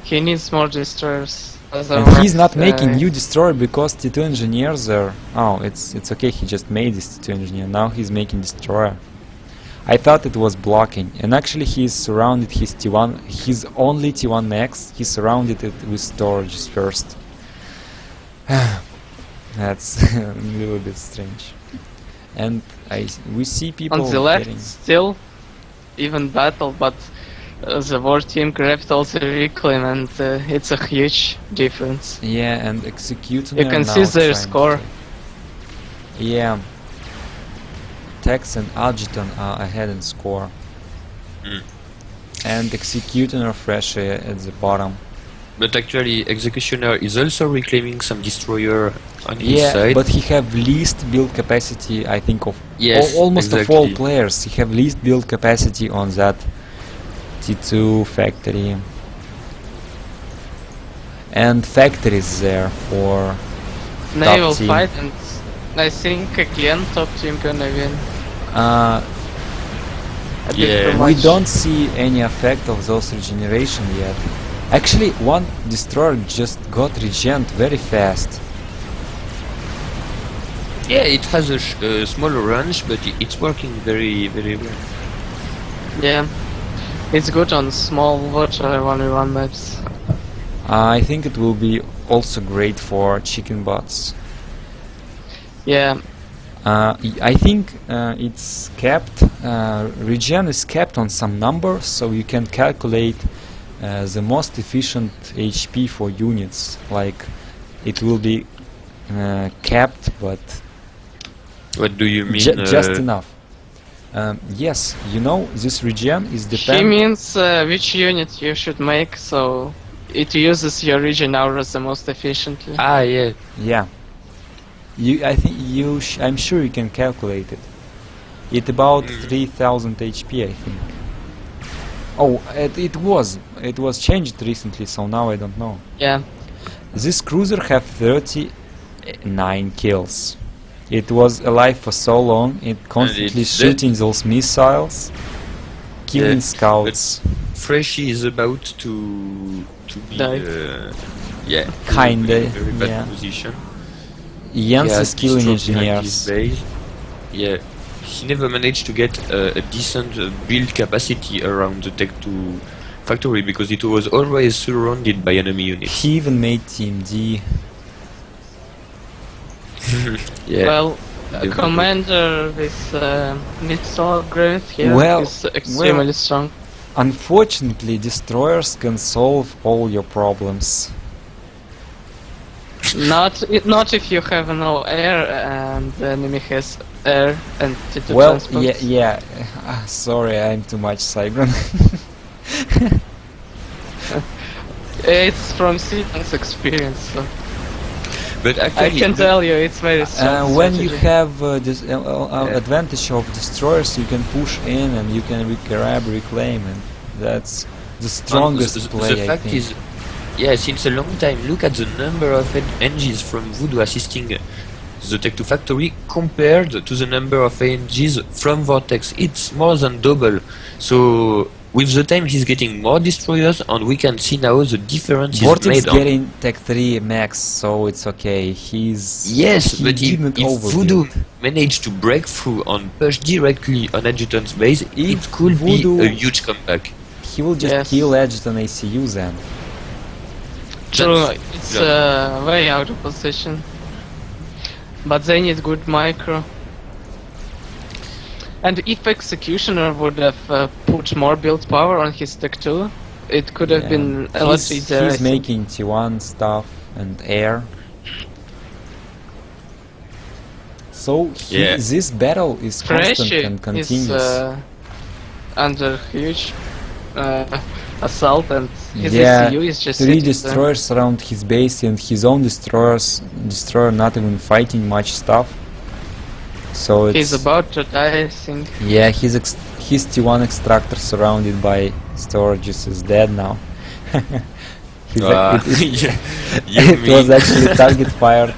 He needs more destroyers. and he's not making new destroyer because T2 engineers are. Oh, it's okay. He just made this T2 engineer. Now he's making destroyer. I thought it was blocking, and actually he's surrounded his T1. His only T1 max. He surrounded it with storages first. That's a little bit strange. And we see people On the left, getting. still even battle, but the VoR team grabbed all the reclaim, and it's a huge difference. Yeah, and executing. You can see their score. Yeah. Tex and Adjutant are ahead in score. And Executioner are fresh at the bottom. But actually, Executioner is also reclaiming some destroyer on his Yeah, side. but he have least build capacity, I think, of Yes, almost of all exactly. players. He have least build capacity on that T2 factory. And factories there for Naval team. fight, and I think again top team gonna win. uh, A bit Yeah. too we much. don't see any effect of those regeneration yet. Actually, one destroyer just got regened very fast. Yeah, it has a smaller range, but it's working very, very well. Yeah, it's good on small water 1v1 maps. I think it will be also great for chicken bots. Yeah, I think it's capped. Regen is capped on some number, so you can calculate the most efficient HP for units. Like it will be capped, but What do you mean? just enough. Yes, you know this regen is he depend. means which unit you should make, so it uses your region auras the most efficiently. Ah, yeah. Yeah. I think I'm sure you can calculate it. It's about 3000 HP, I think. Oh, it was changed recently, so now I don't know. Yeah. This cruiser have 39 kills. It was alive for so long, it constantly it's shooting those missiles, killing Yeah, scouts. Freshie is about to be Die. yeah, Kinda, in a very bad yeah. position. Jens He is has killing destroyed behind his engineers. base. Yeah, he never managed to get a decent build capacity around the Tech 2 factory because it was always surrounded by enemy units. He even made Team D. Yeah. Well, a Definitely. commander with missile grenade here Well, is extremely strong. Unfortunately, destroyers can solve all your problems. Not if you have no air and the enemy has air and to Well, transport. yeah. Sorry, I'm too much Cygron. It's from Seaton's experience, so But I actually, can tell you it's very strong When you strategy. have this advantage of destroyers, you can push in and you can grab, reclaim, and that's the strongest play, the I fact think. is, yeah, since a long time, look at the number of engines from Voodoo assisting the Tech 2 factory compared to the number of engines from Vortex. It's more than double. So with the time, he's getting more destroyers, and we can see now the difference is Vortex made. getting Tech 3 max, so it's okay. He But didn't if overbuild. Voodoo managed to break through and push directly on Adjutant's base, If it could Voodoo- be a huge comeback. He will just Yes. kill Adjutant ACU then. True, That's- it's yeah. way out of position. But they need good micro. And if Executioner would have put more build power on his Tech 2, it could have been a lot easier. I He's think. making T1 stuff and air. So Yeah. this battle is constant Freshie and is continuous. under huge assault, and his Yeah, ECU is just 3 sitting there. destroyers around his base and his own destroyer not even fighting much stuff. So it's He's about to die, I think. yeah, his T1 extractor surrounded by storages is dead now. He's Yeah, you it was mean- actually target fired.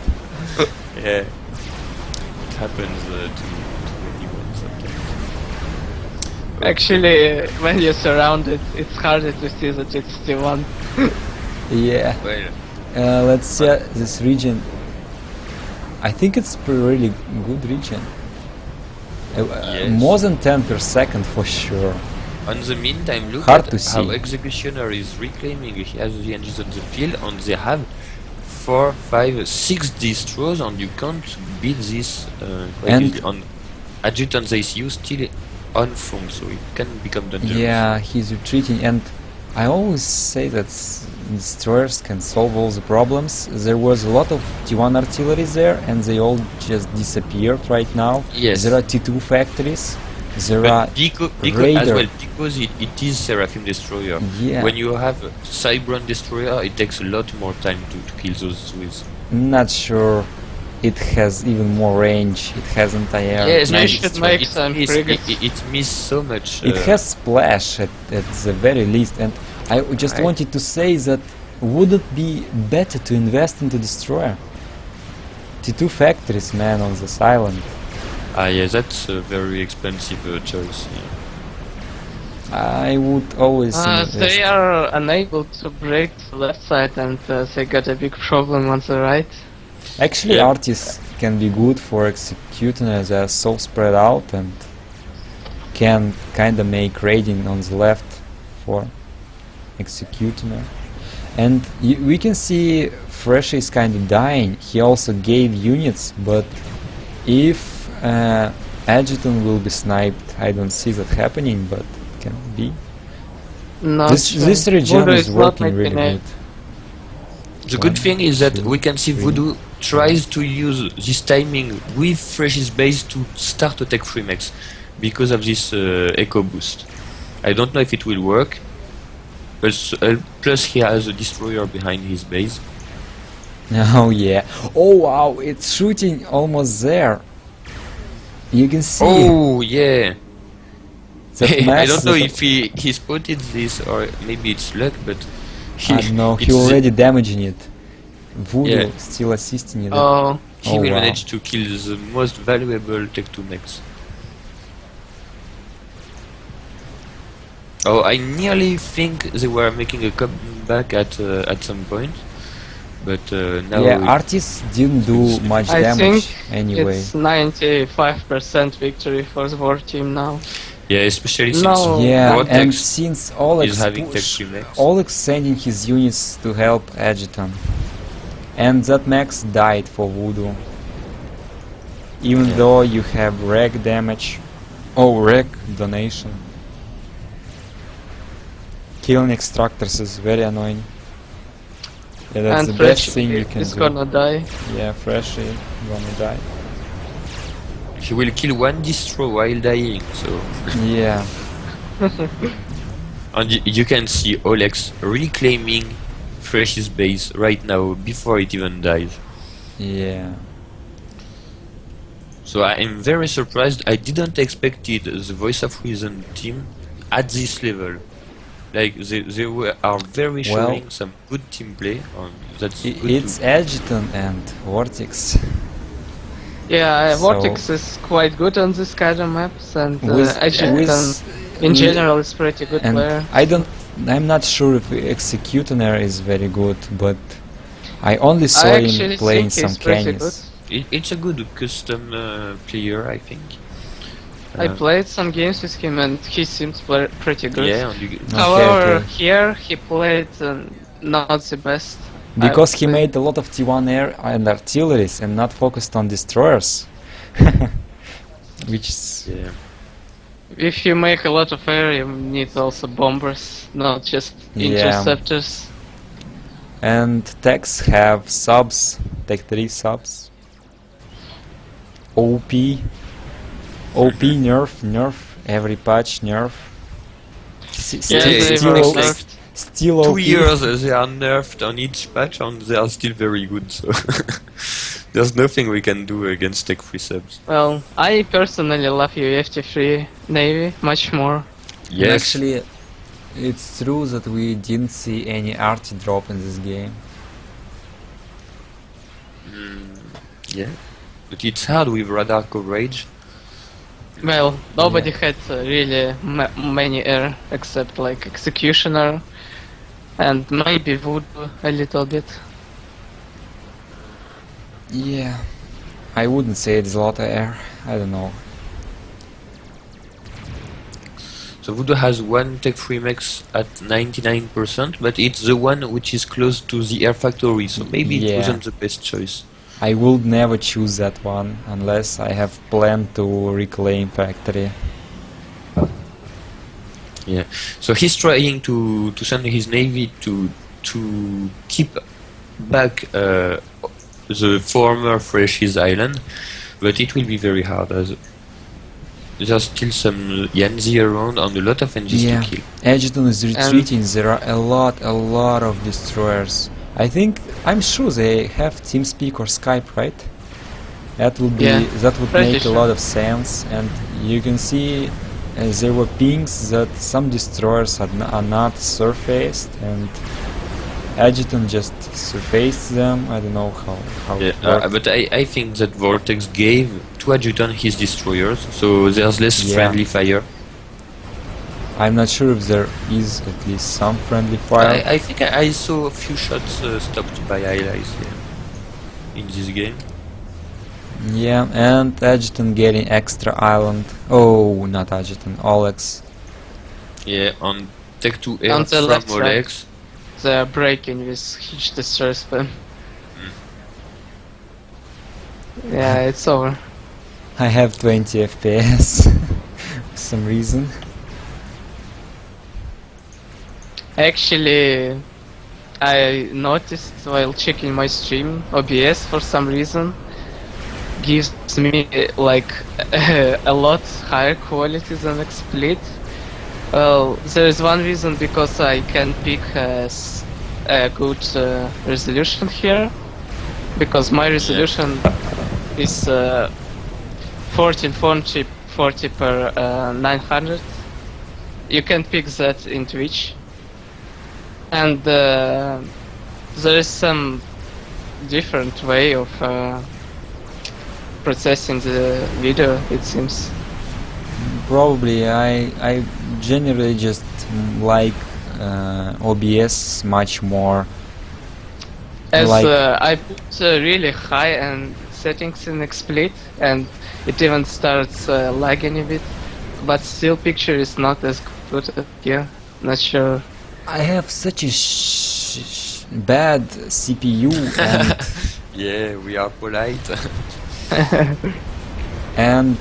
Yeah, it happens to anyone sometimes. Actually, when you're surrounded, it's harder to see that it's T1. Yeah. Well, Let's see this region. I think it's a really good region. Yes. More than 10 per second for sure. on the meantime, look Hard at to how see. Executioner is reclaiming. He has the engines on the field, and they have 4, 5, 6 destroyers, and you can't beat this quite And- easily. On Adjutant's ACU still on front, so it can become dangerous. Yeah, he's retreating, and I always say that destroyers can solve all the problems. There was a lot of T1 artillery there, and they all just disappeared right now. Yes. There are T2 factories. There are But because as Raider. well, because it is Seraphim Destroyer. Yeah. When you have a Cybran Destroyer, it takes a lot more time to kill those with. not sure. It has even more range. It has anti-air. Yes, They man, should it's- make it some miss- frigates. It missed so much. It has splash at the very least, and I just Right. wanted to say that would it be better to invest into destroyer? T2 factories, man, on this island. Yeah, that's a very expensive choice. Yeah. I would always invest. They are unable to break the left side, and they got a big problem on the right. Actually, Yeah. artists can be good for executing as they are so spread out and can kinda make raiding on the left for executioner. And we can see Fresh is kinda dying. He also gave units, but if Adjutant will be sniped, I don't see that happening, but it can be. Not This regen Voodoo is not working really making good. The good thing is that two, we can see three. Voodoo tries to use this timing with Fresh's base to start to take free max because of this echo boost. I don't know if it will work. Plus he has a destroyer behind his base. Oh yeah. Oh wow, it's shooting almost there. You can see. Oh yeah, That I mess don't know that- if he spotted this or maybe it's luck, but I don't know, he it's- already damaging it. Voodoo Yeah. still assisting it. Oh, he Oh, will wow. manage to kill the most valuable Tech 2 mechs. Oh, I nearly think they were making a comeback at some point, but now Yeah, Artis didn't do it's- much I damage think anyway. it's 95% victory for the VoR team now. yeah, especially No. since Yeah, and Vortex since Olex is having Tech push, 3 mechs. Olex sending his units to help Agiton. And that max died for Voodoo. Even Yeah. though you have reg damage. Oh, reg donation. Killing extractors is very annoying. Yeah, that's And the best Fresh thing you can is do. gonna die. Yeah, Freshy gonna die. He will kill one distro while dying, so Yeah, and you can see Olex reclaiming Fresh's base right now before it even dies. yeah. So I am very surprised. I didn't expect it, the Voice of Reason team at this level. Like are very Well, showing some good team play. That's good It's to, Agiton and Vortex. Yeah, So- Vortex is quite good on this kind of maps, and Agiton with- in general is pretty good And player. I'm not sure if Executioner is very good, but I only saw I him actually playing think some he's pretty canyons. good. it's a good custom player, I think. I played some games with him and he seems pretty good. Yeah, and you, However, okay. here he played not the best. Because he would say. made a lot of T1 air and artilleries and not focused on destroyers. Which is... yeah. If you make a lot of air, you need also bombers, not just Yeah. interceptors. And techs have subs, tech 3 subs. OP. OP nerf, every patch nerf. Yeah, they still were OP. nerfed. Still 2 OP. years they are nerfed on each patch and they are still very good, so there's nothing we can do against Tech 3 subs. Well, I personally love UFT3 Navy much more. And actually, it's true that we didn't see any arty drop in this game. Yeah, but it's hard with radar coverage. Well, nobody had really many air except like Executioner and maybe Voodoo a little bit. Yeah, I wouldn't say it's a lot of air. I don't know. So Voodoo has one Tech 3 mechs at 99%, but it's the one which is close to the air factory, so maybe it Yeah. wasn't the best choice. I would never choose that one unless I have planned to reclaim factory. Yeah. So he's trying to send his navy to keep back the former Fresh's island, but it will be very hard as there's still some Yanzi around and a lot of NGs Yeah, to kill. Agiton is retreating. There are a lot of destroyers. I'm sure they have TeamSpeak or Skype, right? That would be Yeah, that would pretty make a sure. lot of sense. And you can see there were pings that some destroyers are not surfaced, and Agiton just surfaced them. I don't know how Yeah, it worked. but I think that Vortex gave to Adjutant his destroyers, so there's less Yeah. friendly fire. I'm not sure if there is at least some friendly fire. I think I saw a few shots stopped by allies in this game. Yeah, and Agiton getting extra island. Oh, not Agiton, Olex. Yeah, on Tech 2 air On the from left side. Olex. They're breaking with huge destroyer spam. Yeah, it's over. I have 20 FPS for some reason. Actually, I noticed while checking my stream, OBS for some reason gives me like a lot higher quality than XSplit. Well, there is one reason because I can pick a good resolution here, because my resolution is 1440 per 900, you can pick that in Twitch. And there is some different way of processing the video, it seems. Probably I generally just like OBS much more. As Like- I put really high and settings in XSplit, and it even starts lagging a bit, but still picture is not as good here. Not sure. I have such a bad CPU and Yeah, we are polite. and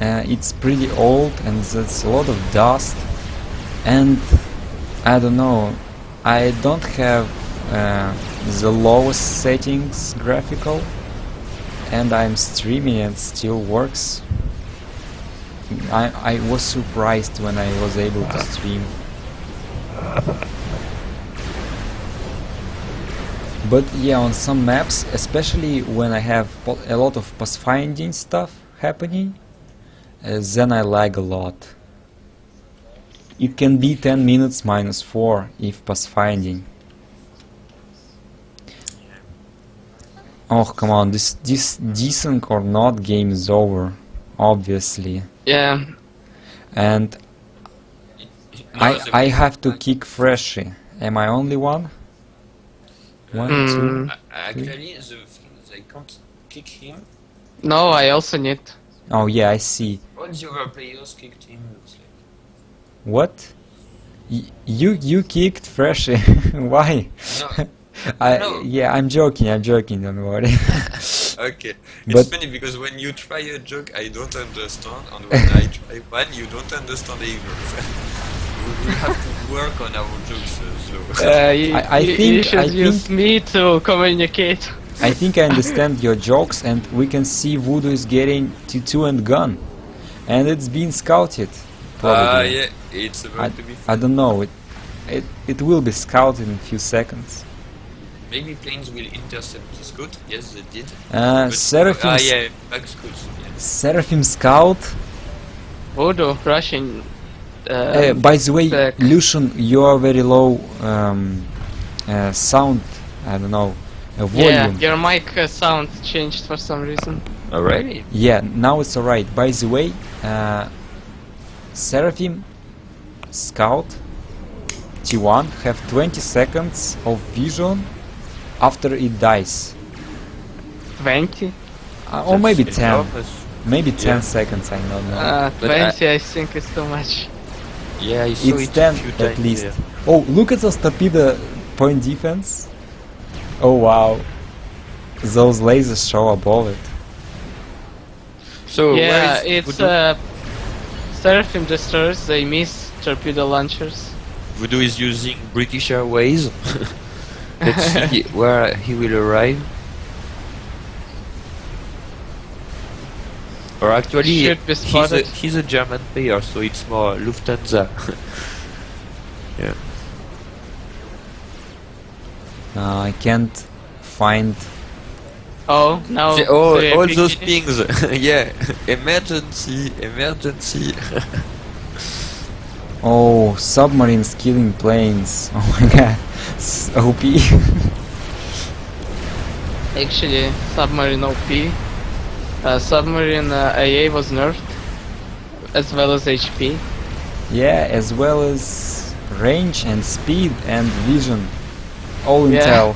it's pretty old and there's a lot of dust, and I don't know, I don't have the lowest settings graphical, and I'm streaming and it still works. I was surprised when I was able to stream. But yeah, on some maps, especially when I have a lot of pathfinding stuff happening, then I lag a lot. It can be 10 minutes minus 4 if pathfinding. Oh come on, this decent or not game is over, obviously. Yeah, And I have to kick Freshie. Am I only one? One, two. Actually, the thing is I can't kick him. no, I also need. Oh yeah, I see. All the other players kicked him. Looks like. What? You kicked Freshie? Why? No. No. Yeah, I'm joking. Don't worry. Okay. It's But- funny because when you try a joke, I don't understand, and when I try one, you don't understand either. we have to work on our jokes, so. I You think- should I use think- me to communicate. I think I understand your jokes, and we can see Voodoo is getting T2 and gun, and it's being scouted. Probably. Yeah, it's about to be. I don't know. It will be scouted in a few seconds. Maybe planes will intercept the scout. Yes, they did. Seraphim, Yeah, back scouts. Yeah. Seraphim Scout. Voodoo, Russian. By the way, back. Lucian, you are very low sound. I don't know. Yeah, Volume. your mic sound changed for some reason. Alrighty. Yeah, now it's alright. By the way, Seraphim Scout T1 have 20 seconds of vision after it dies. 20? Or maybe That's 10. enormous. Maybe 10 Yeah. seconds, I don't know. But 20 I think is too much. Yeah, I saw It's it 10 a few at times, least. yeah. Oh, look at those torpedo point defense. Oh wow. Those lasers show above it. So Yeah, where is it's Voodoo? Seraphim destroyers, they miss torpedo launchers. Voodoo is using British Airways. Let's see where he will arrive. Or actually, Should be spotted. he's a German player, so it's more Lufthansa. Yeah. I can't find. Oh, now See, all the those bikini. pings. Yeah. Emergency, emergency. Oh, submarines killing planes. Oh my god. It's OP. Actually, submarine OP. Submarine AA was nerfed, as well as HP. Yeah, as well as range and speed and vision. All Yeah. intel.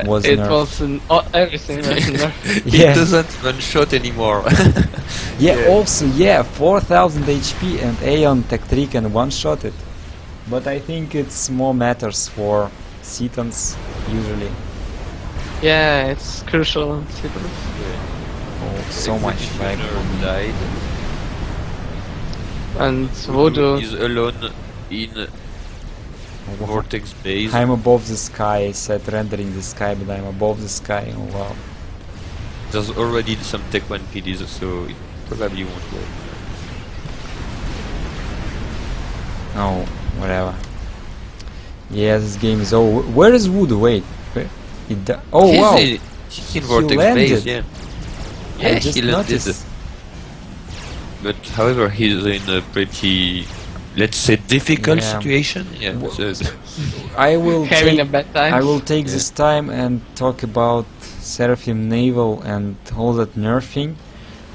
Was it nerfed. was everything was nerfed. Yeah. It doesn't one shot anymore. Yeah, Yeah. also, 4000 HP and Aeon Tech 3 can one-shot it. But I think it's more matters for Cetans, usually. Yeah, it's crucial on Cyprus. Oh, so much lag. Executioner died. And Voodoo. is alone in Vortex base. I'm above the sky, I said rendering the sky, but I'm above the sky, oh wow. There's already some Tech 1 PDs, so it probably won't work. Oh, whatever. Yeah, this game is over. Where is Voodoo? Wait. Where? Oh He's wow! he's in Vortex landed. base, yeah. I Yeah, just he landed. noticed. But however, he's in a pretty let's say, difficult Yeah. situation. Yeah. I will Having take a bad time. I will take Yeah. this time and talk about Seraphim Naval and all that nerfing.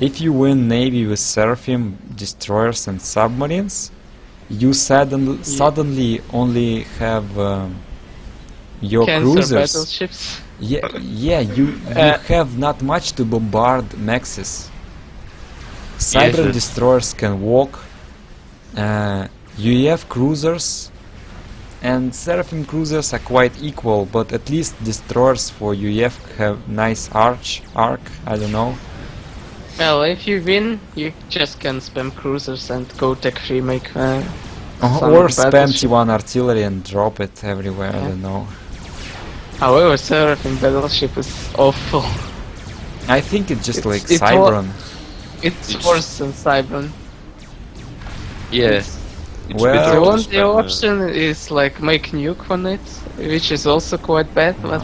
If you win Navy with Seraphim destroyers and submarines, you suddenly only have your Cancer cruisers. battleships. Yeah, you have not much to bombard Maxis. Cyber that's- destroyers can walk. UEF cruisers and Seraphim cruisers are quite equal, but at least destroyers for UEF have nice arc. I don't know. Well, if you win, you just can spam cruisers and go tech free make some Or spam battleship. T1 artillery and drop it everywhere. I Yeah. don't know. However, Seraphim battleship is awful. I think it's just like It wa- Cybron. It's worse than Cybron. Yeah. It's Well- better The to only spam, option is like make nuke on it, which is also quite bad, but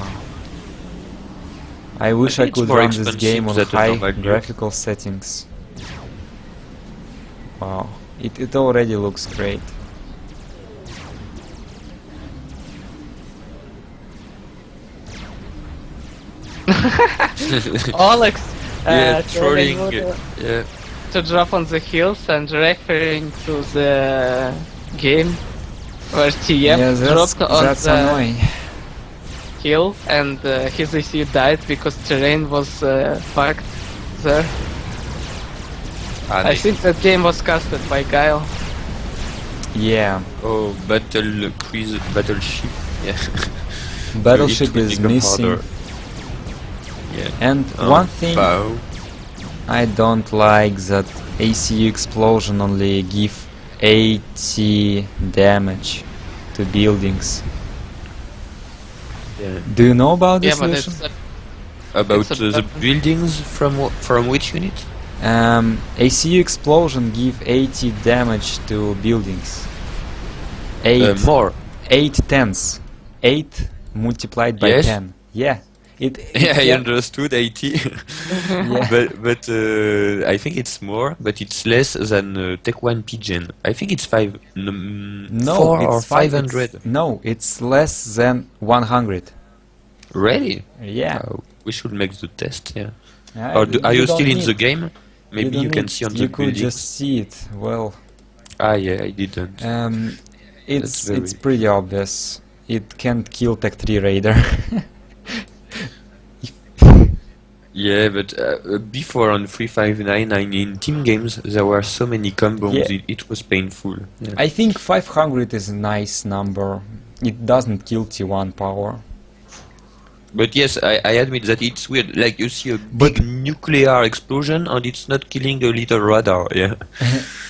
I wish I I think it's could more run this expensive game on than a high normal nuke. graphical settings. Wow, it already looks great. Alex yeah, telling trolling. Yeah. to drop on the hills and referring to the game where TM Yeah, dropped on that's the annoying. hill and his ECU died because terrain was fucked there. I think that game was casted by Guile. Yeah, Oh, battleship. Yeah. Battleship It will is become missing. harder. Yeah. And Oh, one thing bow. I don't like that ACU explosion only give 80 damage to buildings. Yeah. Do you know about Yeah, this but solution? it's About It's a the button. buildings from which unit? ACU explosion give 80 damage to buildings. 8 More. 8 tenths. 8 multiplied by Yes. 10. Yeah. It Yeah, I yeah, understood 80. yeah. but I think it's more, but it's less than Tech 1 Pigeon. I think it's 5, No, 4 or it's 500. No, it's less than 100. Really? Yeah. We should make the test, yeah. Yeah, Or are you don't still in need- the game? Maybe don't you can need- see on you the could buildings. just see it. Well, Ah, yeah, I didn't. it's very- pretty obvious. It can't kill Tech 3 Raider. Yeah, but before on 359 and in team games, there were so many combos, Yeah. it was painful. Yeah. I think 500 is a nice number. It doesn't kill T1 power. But yes, I admit that it's weird. Like you see a big nuclear explosion and it's not killing a little radar. Yeah.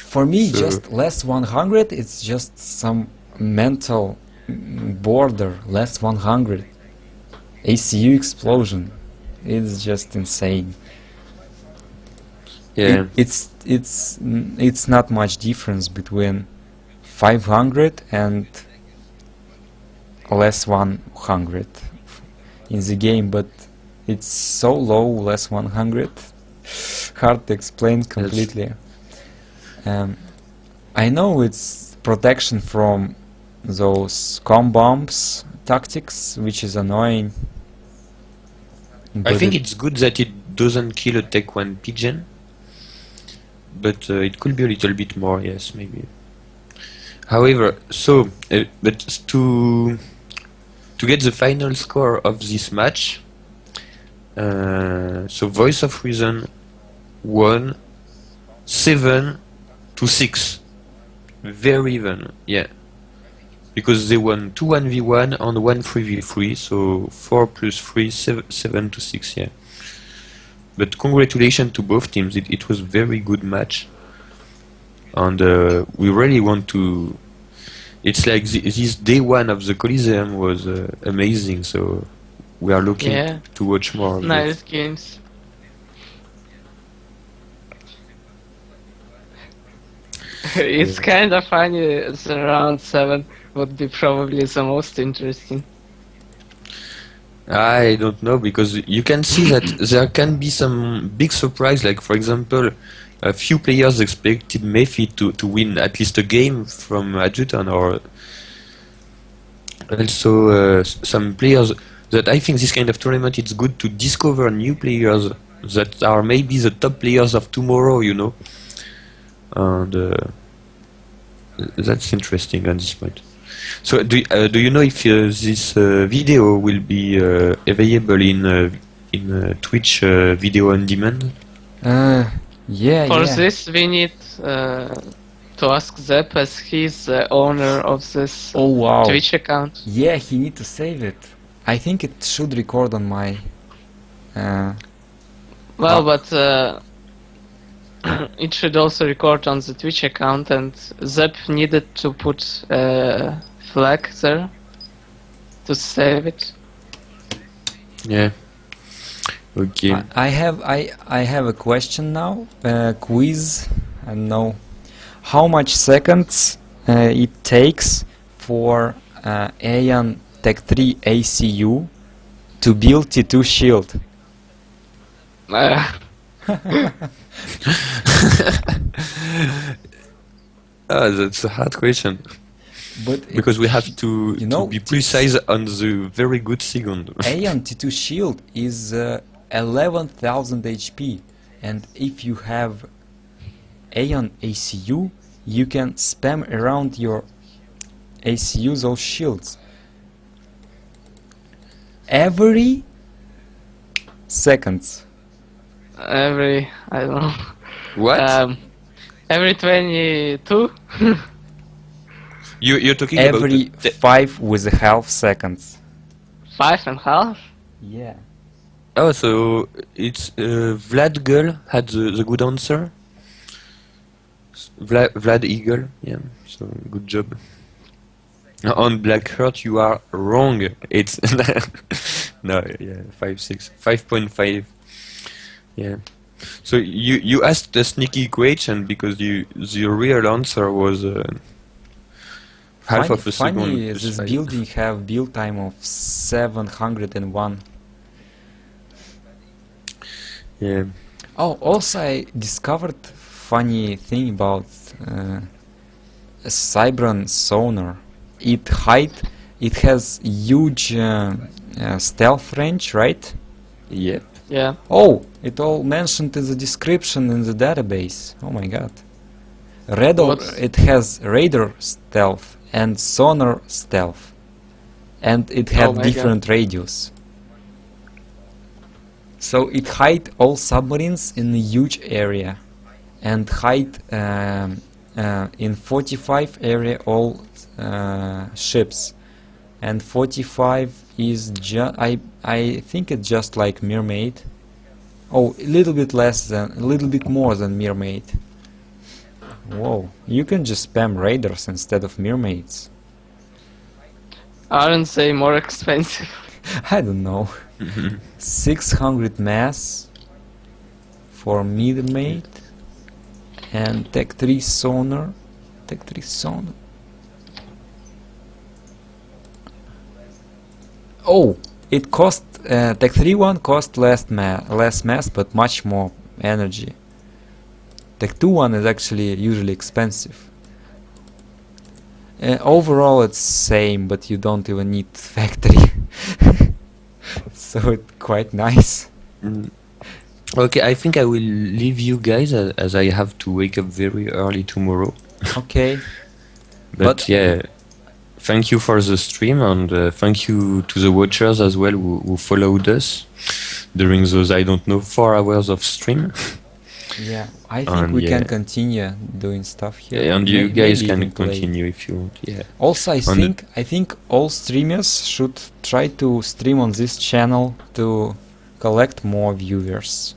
For me, So- just less 100, it's just some mental border. Less 100. ACU explosion. It's just insane. Yeah. It's not much difference between 500 and less 100 in the game, but it's so low, less 100. Hard to explain completely. I know it's protection from those com bombs tactics, which is annoying. I but think it's good that it doesn't kill a Tech 1 Pigeon. But it could be a little bit more, yes, maybe. However, so, but to get the final score of this match, so Voice of Reason won 7-6. Very even, yeah. Because they won 2 1v1 and 1 3v3, so 4 plus 3, 7-6, yeah. But congratulations to both teams, it was a very good match. And we really want to... It's like this day one of the Colosseum was amazing, so we are looking Yeah. to watch more of nice games. It's kind of funny. The round 7 would be probably the most interesting. I don't know, because you can see that there can be some big surprise, like for example, a few players expected Mephit to win at least a game from Adjutant, or also some players that I think this kind of tournament it's good to discover new players that are maybe the top players of tomorrow, you know, and that's interesting at this point. So do you know if this video will be available in Twitch video on demand? Yeah, For yeah. this, we need to ask Zep, as he's the owner of this Oh wow. Twitch account. Yeah, he need to save it. I think it should record on my. Well, but it should also record on the Twitch account, and Zep needed to put a flag there to save it. Yeah. Okay. I have a question now. Quiz. I don't know how much seconds it takes for Aeon Tech 3 ACU to build T2 shield. That's a hard question. But Because we have to, you know, to be precise on the very good second. Aeon T2 shield is 11,000 HP, and if you have Aeon ACU, you can spam around your ACU those shields every seconds. I don't know. What? Every 22? You're talking Every about the 5.5 seconds. 5.5? Yeah. Oh, so it's Vlad Girl had the good answer. Vlad Eagle, yeah. So good job. On Black Heart, you are wrong. It's no, yeah, 5.5. Yeah. So you asked a sneaky question because the real answer was half of a second. Funny, plus this five. building have build time of 701. Yeah. Oh, also I discovered funny thing about Cybran sonar. It has huge stealth range, right? Yep. Yeah. Oh, it all mentioned in the description in the database. Oh my god. Radar, What's- it has radar stealth and sonar stealth, and it Oh have my different radius. So it hide all submarines in a huge area, and hide in 45 area all ships, and 45 is just I think it's just like Mermaid. Oh, a little bit more than Mermaid. Whoa, you can just spam raiders instead of mermaids. Aren't they more expensive? I don't know. 600 mass for mermaid and Tech 3 sonar. Tech 3 sonar. Oh, it cost Tech 3 one cost less mass but much more energy. Tech 2 one is actually usually expensive. Overall it's same, but you don't even need factory. So it's quite nice. Mm. Okay, I think I will leave you guys as I have to wake up very early tomorrow. Okay. But yeah, thank you for the stream, and thank you to the watchers as well who followed us during those, I don't know, 4 hours of stream. Yeah, I think we can continue doing stuff here. Yeah, and you May- guys maybe can even play. continue if you want. Yeah. Also, On the- I think all streamers should try to stream on this channel to collect more viewers.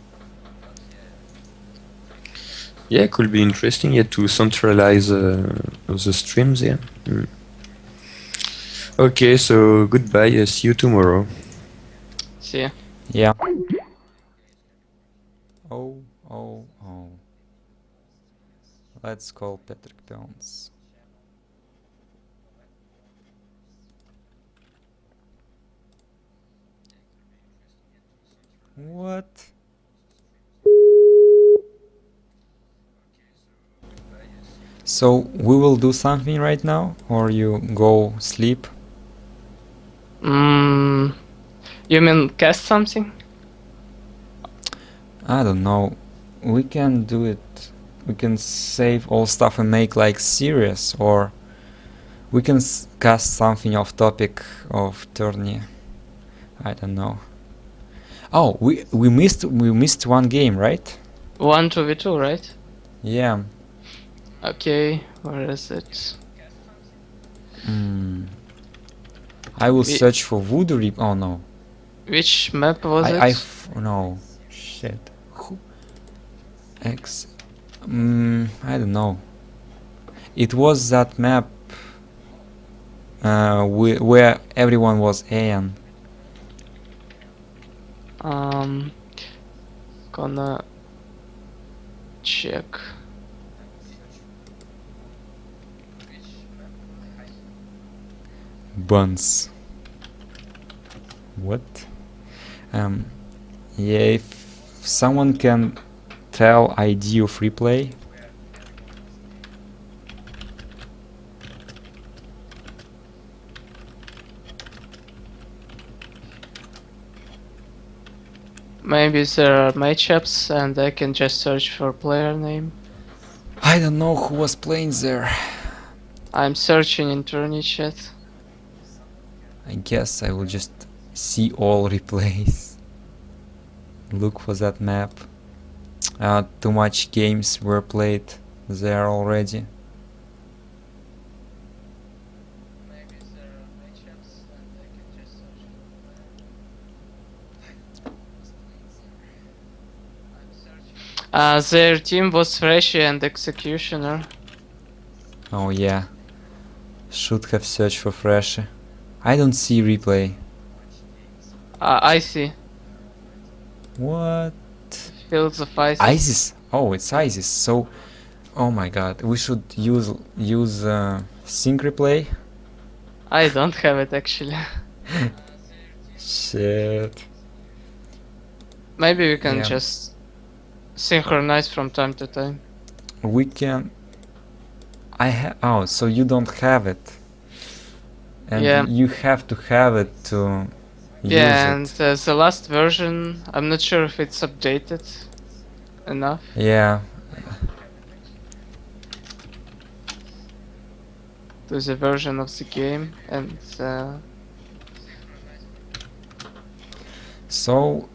Yeah, could be interesting. Yeah, to centralize the streams. Yeah. Mm. Okay, so goodbye. See you tomorrow. See ya. Yeah. Oh. Let's call Patrick Jones. What? So we will do something right now, or you go sleep? You mean cast something? I don't know. We can do it. We can save all stuff and make like series, or we can cast something off topic of tourney. I don't know. Oh, we missed one game, right? 1-2v2, right? Yeah. Okay, where is it? I will We- search for Voodoo Rip. Oh no. Which map was No. Shit. X. I don't know. It was that map where everyone was Aeon. Gonna check. Buns. What? Yeah, if someone can tell ID of replay. Maybe there are matchups and I can just search for player name. I don't know who was playing there. I'm searching in tourney chat. I guess I will just see all replays. Look for that map. Too much games were played there already. Their team was Freshy and Executioner. Oh yeah. Should have searched for Freshy. I don't see replay. I see. What? Fields of Isis. ISIS? Oh, it's ISIS. So, oh my god, we should use sync replay. I don't have it actually. Shit. Maybe we can Yeah. just synchronize from time to time. We can. Oh, so you don't have it, and Yeah. you have to have it to Yeah, use and it. the last version, I'm not sure if it's updated enough. Yeah. To the version of the game, and So,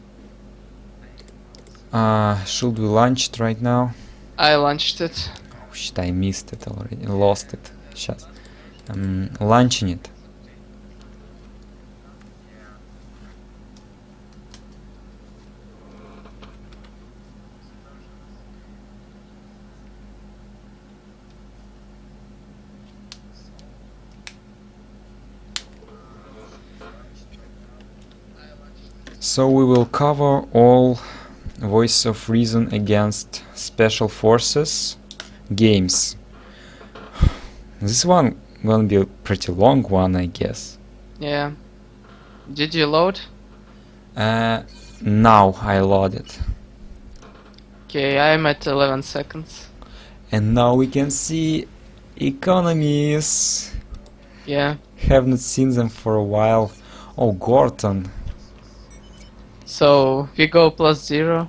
should we launch it right now? I launched it. Oh shit, I missed it already. Lost it. Shit. Launching it. So we will cover all Voice of Reason against Special Forces games. This one gonna be a pretty long one, I guess. Yeah. Did you load? Now I loaded. Okay, I'm at 11 seconds. And now we can see economies. Yeah. Have not seen them for a while. Oh, Gorton. So we go +0.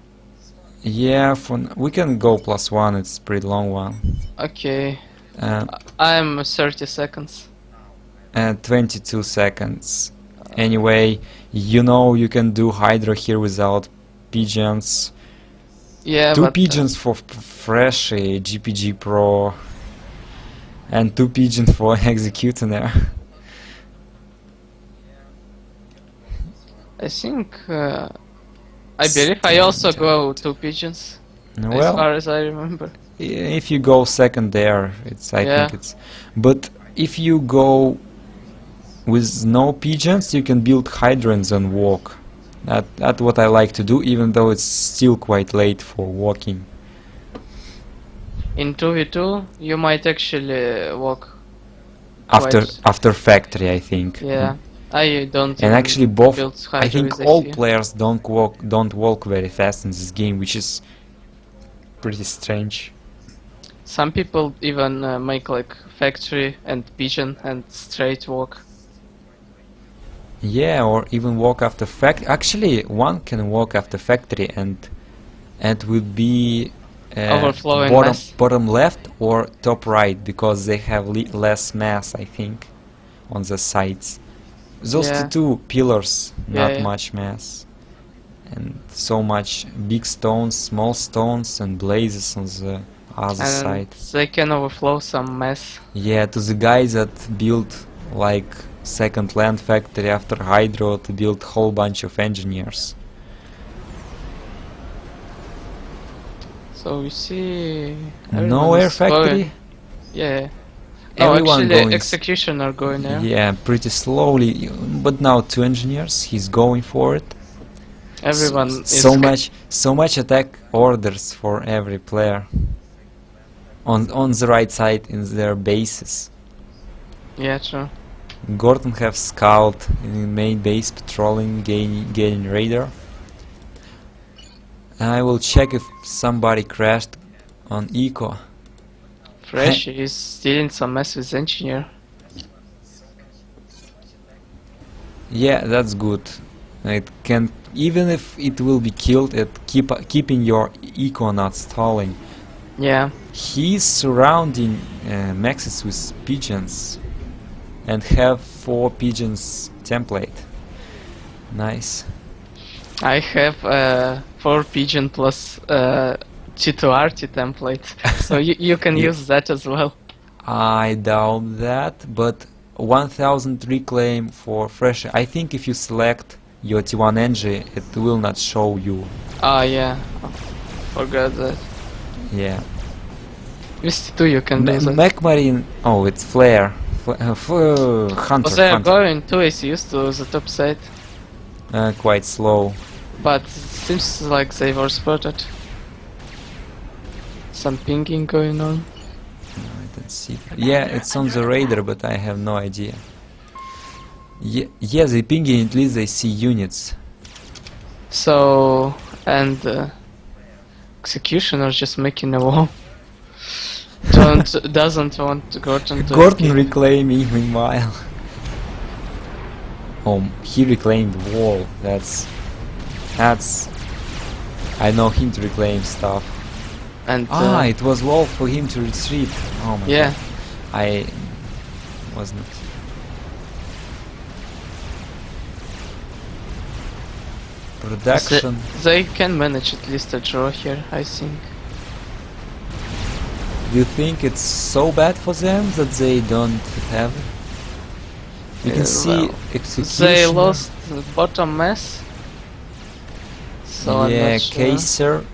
Yeah, we can go +1. It's a pretty long one. Okay. Uh, I'm 30 seconds. 22 seconds. Anyway, you know you can do Hydra here without pigeons. Yeah, Two but pigeons for Fresh GPG Pro, and 2 pigeons for Executioner. I think I believe I also go 2 pigeons as Well, far as I remember. if you go second there, I Yeah. think it's. But if you go with no pigeons, you can build hydrants and walk. That's what I like to do, even though it's still quite late for walking. In 2v2 you might actually walk After quite- factory, I think. Yeah. I don't And even actually, both. build I Hydra think with all AC. players don't walk very fast in this game, which is pretty strange. Some people even make like factory and pigeon and straight walk. Yeah, or even walk after factory. Actually, one can walk after factory and would be Overflowing bottom mass. bottom left or top right, because they have less mass, I think, on the sides. Those Yeah. two pillars, not Yeah. much mass, and so much big stones, small stones, and blazes on the other And side. they can overflow some mass. Yeah, to the guys that built like second land factory after Hydro to build whole bunch of engineers. So we see No everyone air is factory. going. Yeah. No, Everyone actually, going executioner going there. yeah, pretty slowly, but now two engineers. He's going for it. Everyone is So much attack orders for every player. On the right side in their bases. Yeah, true. Gordon have scout in main base patrolling, gaining radar. I will check if somebody crashed on eco. Fresh is stealing some mess with engineer. Yeah, that's good. It can, even if it will be killed, it keeping your eco not stalling. Yeah. He's surrounding maxes with pigeons and have 4 pigeons template. Nice. I have 4 pigeon plus G2RT template, so you can Yeah. use that as well. I doubt that, but 1000 reclaim for fresh. I think if you select your T1 NG, it will not show you. Ah, yeah. Forgot that. Yeah. With T2 you can do that. Mech Marine. Oh, it's Flare. Hunter. Oh, they are Hunter. going 2 ACUs to the top side, Quite slow. but seems like they were spotted. Some pinging going on. I don't see. Yeah, it's on the radar, but I have no idea. Yeah, they pinging, at least they see units. So, and executioner just making a wall. Doesn't want Gordon to Gordon escape. reclaiming meanwhile. Oh, he reclaimed the wall. That's. I know him to reclaim stuff. And It was wall for him to retreat. Oh my yeah, god. I wasn't. Production. they can manage at least a draw here, I think. Do you think it's so bad for them that they don't have it? You can see well, execution. They lost the bottom mess. So I'm Yeah, not sure. Kaiser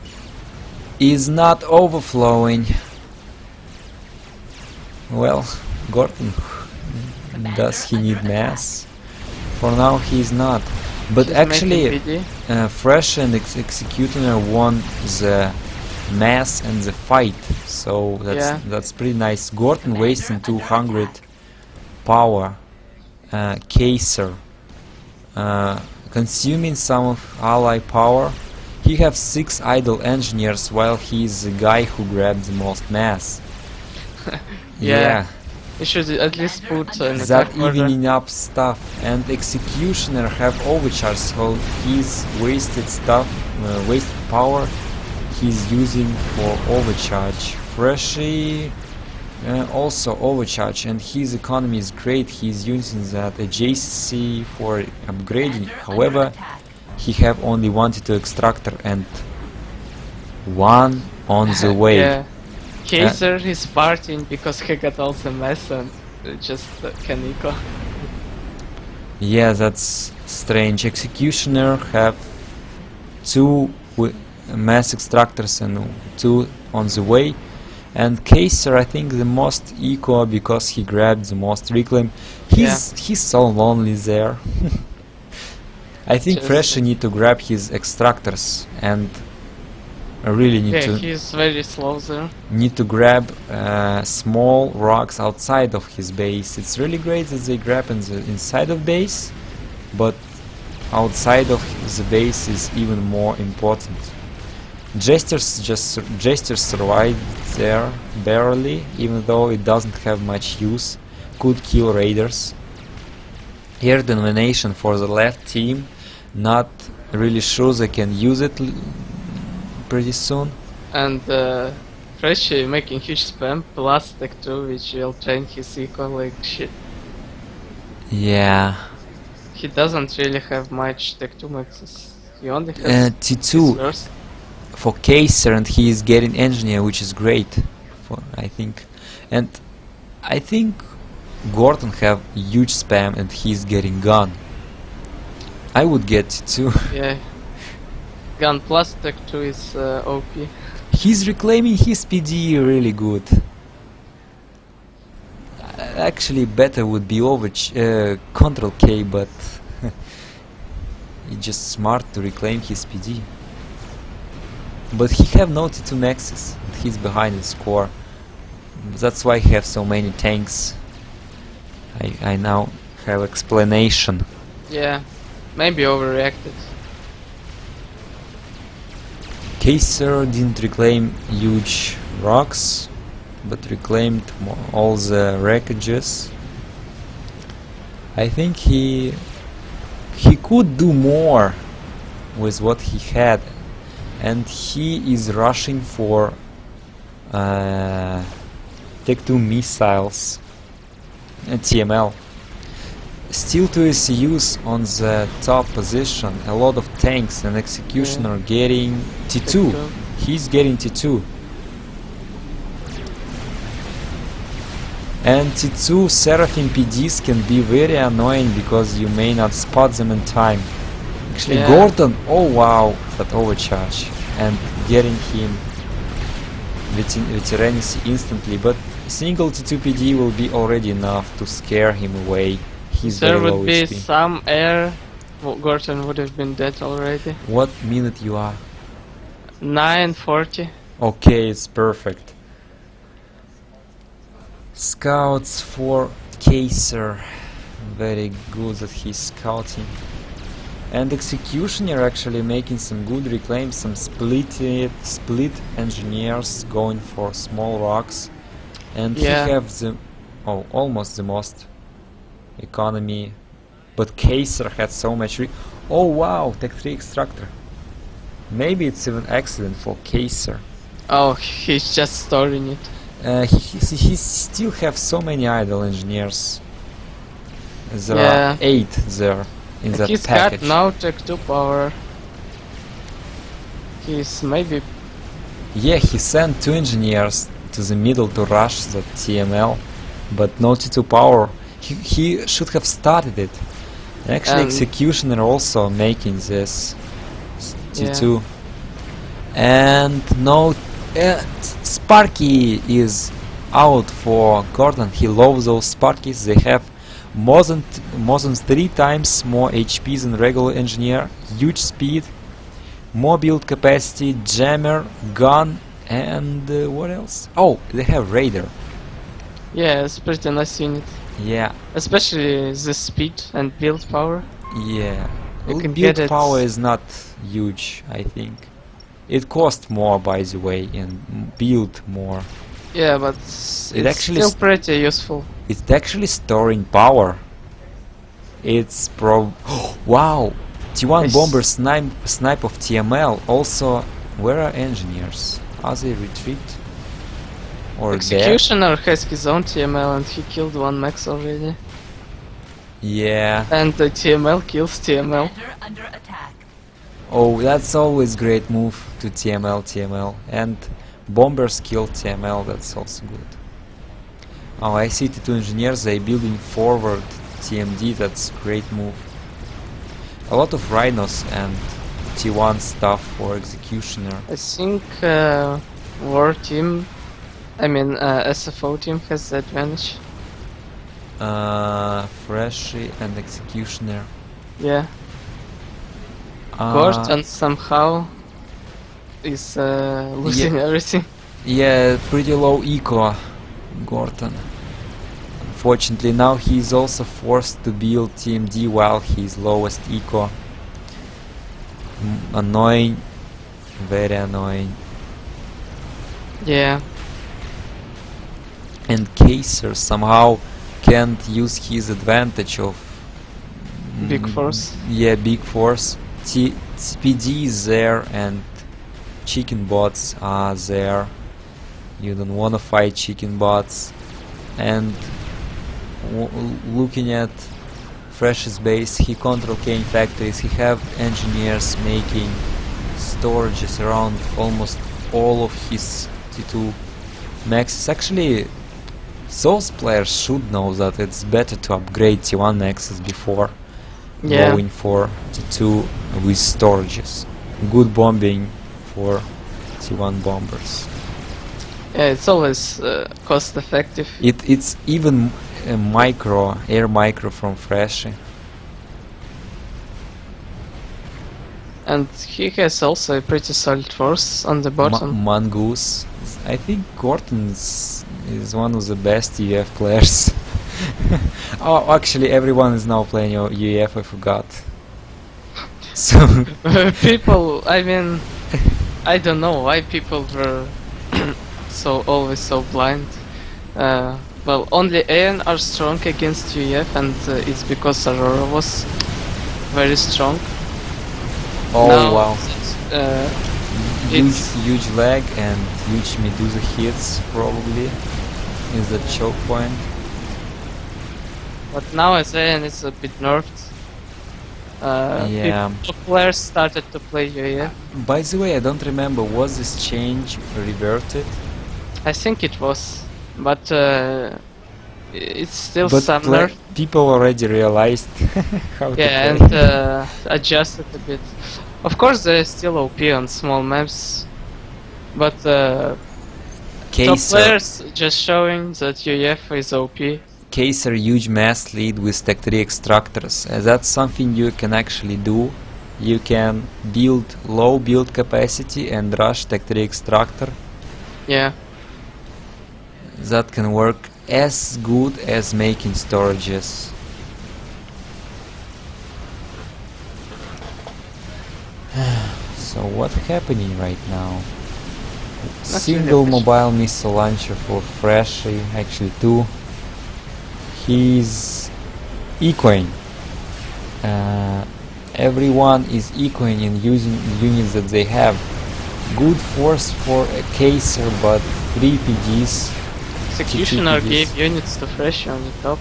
is not overflowing. Well, Gordon, does he need mass? For now, he's not. But He's actually, making PD. Fresh and Executioner won the mass and the fight, so that's pretty nice. Gordon wasting 200 power. Kaiser consuming some of ally power. He has 6 idle engineers while he is the guy who grabbed the most mass. Yeah. You should at least put an That attack order. evening up stuff, and Executioner have overcharge, so he's wasted stuff, wasted power he's using for overcharge. Freshy also overcharge, and his economy is great. He's using that adjacency for upgrading. However, he have only 1 T2 extractor and 1 on the way. Yeah. Kaiser is partying because he got all the mess and just can eco. Yeah, that's strange. Executioner have 2 mass extractors and 2 on the way. And Kaiser, I think, the most eco because he grabbed the most reclaim. He's so lonely there. I think Just- Fresh need to grab his extractors and really Yeah, he's very slow there. need to grab small rocks outside of his base. It's really great that they grab in the inside of base, but outside of the base is even more important. Jester survived there barely, even though it doesn't have much use. Could kill raiders. Here domination for the left team. Not really sure they can use it pretty soon. And Freshie making huge spam plus Tech 2, which will train his eco like shit. Yeah. He doesn't really have much Tech 2 maxes. He only has his T2 first. for Kaiser, and he is getting engineer, which is great. I think, and I think Gordon have huge spam, and he's getting gun. I would get T2. Yeah. Gun plus Tech 2 is OP. He's reclaiming his PD really good. Actually, better would be over Control K, but it's just smart to reclaim his PD. But he have no T2 maxes. He's behind his core. That's why he have so many tanks. I now have explanation. Yeah. Maybe overreacted. Kaiser didn't reclaim huge rocks, but reclaimed all the wreckages. I think he could do more with what he had, and he is rushing for Tech 2 missiles and TML. Still to use on the top position, a lot of tanks and Executioner getting T2. T2. He's getting T2. And T2 Seraphim PDs can be very annoying because you may not spot them in time. Actually, Yeah. Gordon, oh wow, that overcharge. And getting him Veterancy instantly, but single T2 PD will be already enough to scare him away. He's There very low would be HP. some air. Gordon would have been dead already. What minute you are? 9:40. Okay, it's perfect. Scouts for Kaiser. Very good that he's scouting. And Executioner actually making some good reclaims, some split engineers going for small rocks. And Yeah. he have the almost the most economy. But Kaiser had so much oh wow, Tech 3 extractor. Maybe it's even accident for Kaiser. Oh, he's just storing it. He still have so many idle engineers. There Yeah. are 8 there in that He's package. got now Tech 2 power. He's maybe. Yeah, he sent 2 engineers to the middle to rush the TML, but no T2 power. He should have started it. Actually, Executioner also making this T2. And no, Sparky is out for Gordon. He loves those Sparkies. They have more than 3 times more HP than regular engineer, huge speed, more build capacity, jammer, gun, and what else? Oh, they have Raider. Yeah, it's pretty nice unit. Yeah, Especially the speed and build power. yeah. You can Build get it. power is not huge, I think. It costs more, by the way, and build more. Yeah, but it's actually still pretty useful. It's actually storing power. It's wow! T1 Nice. bomber snipe of TML. Also, where are engineers? Are they retreat? Or dead? Executioner has his own TML and he killed 1 max already. Yeah. And the TML kills TML. Under attack. Oh, that's always great move to TML. And bombers kill TML, that's also good. Oh, I see T2 engineers, they building forward TMD, that's great move. A lot of rhinos and T1 stuff for Executioner. I think VoR team, SFO team has the advantage. Freshie and Executioner. Yeah. Gordon somehow is losing everything. Yeah, pretty low eco, Gordon. Unfortunately, now he is also forced to build TMD while he is lowest eco. Annoying. Very annoying. Yeah. And Kaser somehow can't use his advantage of Big force. Yeah, big force. TPD is there and chicken bots are there. You don't wanna fight chicken bots. And looking at Fresh's base, he control cane factories. He have engineers making storages around almost all of his T2 maxes. Actually, those players should know that it's better to upgrade T1 maxes before going for T2 with storages. Good bombing for T1 bombers. Yeah, it's always cost effective. It's even a air micro from Fresh. And he has also a pretty solid force on the bottom. Mongoose. I think Gorton is one of the best UEF players. Oh, actually, everyone is now playing UEF. I forgot. So People, I mean, I don't know why people were always so blind. Well, only AN are strong against UEF, and it's because Aurora was very strong. oh Now, wow, it's huge lag and huge Medusa hits probably is the choke point. but now as AN is a bit nerfed. Yeah. Players started to play UEF. By the way, I don't remember, was this change reverted? I think it was, but it's still But some nerf. people already realized how to Yeah, play. and adjusted a bit. Of course, they're still OP on small maps, but top Kaser, players just showing that UEF is OP. Kaser huge mass lead with Tech 3 extractors. That's something you can actually do. You can build low build capacity and rush Tech 3 extractor. Yeah, That can work as good as making storages. So what's happening right now? Single really mobile missile launcher for Freshy, actually two. He's ecoing. Everyone is ecoing and using units that they have. Good force for a Kaser, but 3 PGs. Executioner PGs. gave units to Fresh on the top,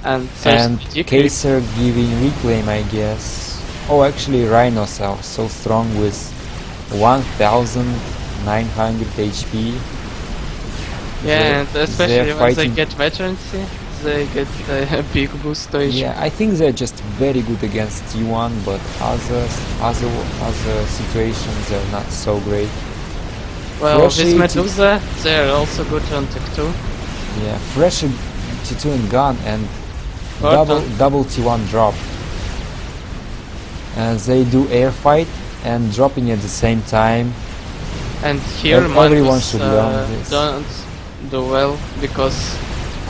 and And PG Kaser giving reclaim, I guess. Oh, actually Rhinos are so strong with 1900 HP. Yeah, and especially they're when they fighting- get veterancy, they get a big boost to HP. Yeah, I think they're just very good against T1, but other situations they're not so great. Well, Fresh with 80. Medusa, they're also good on Tech 2. Yeah, fresh T2 and gun and Gordon. double T1 drop. They do air fight and dropping at the same time. And here Everyone Magnus should learn this. don't do well because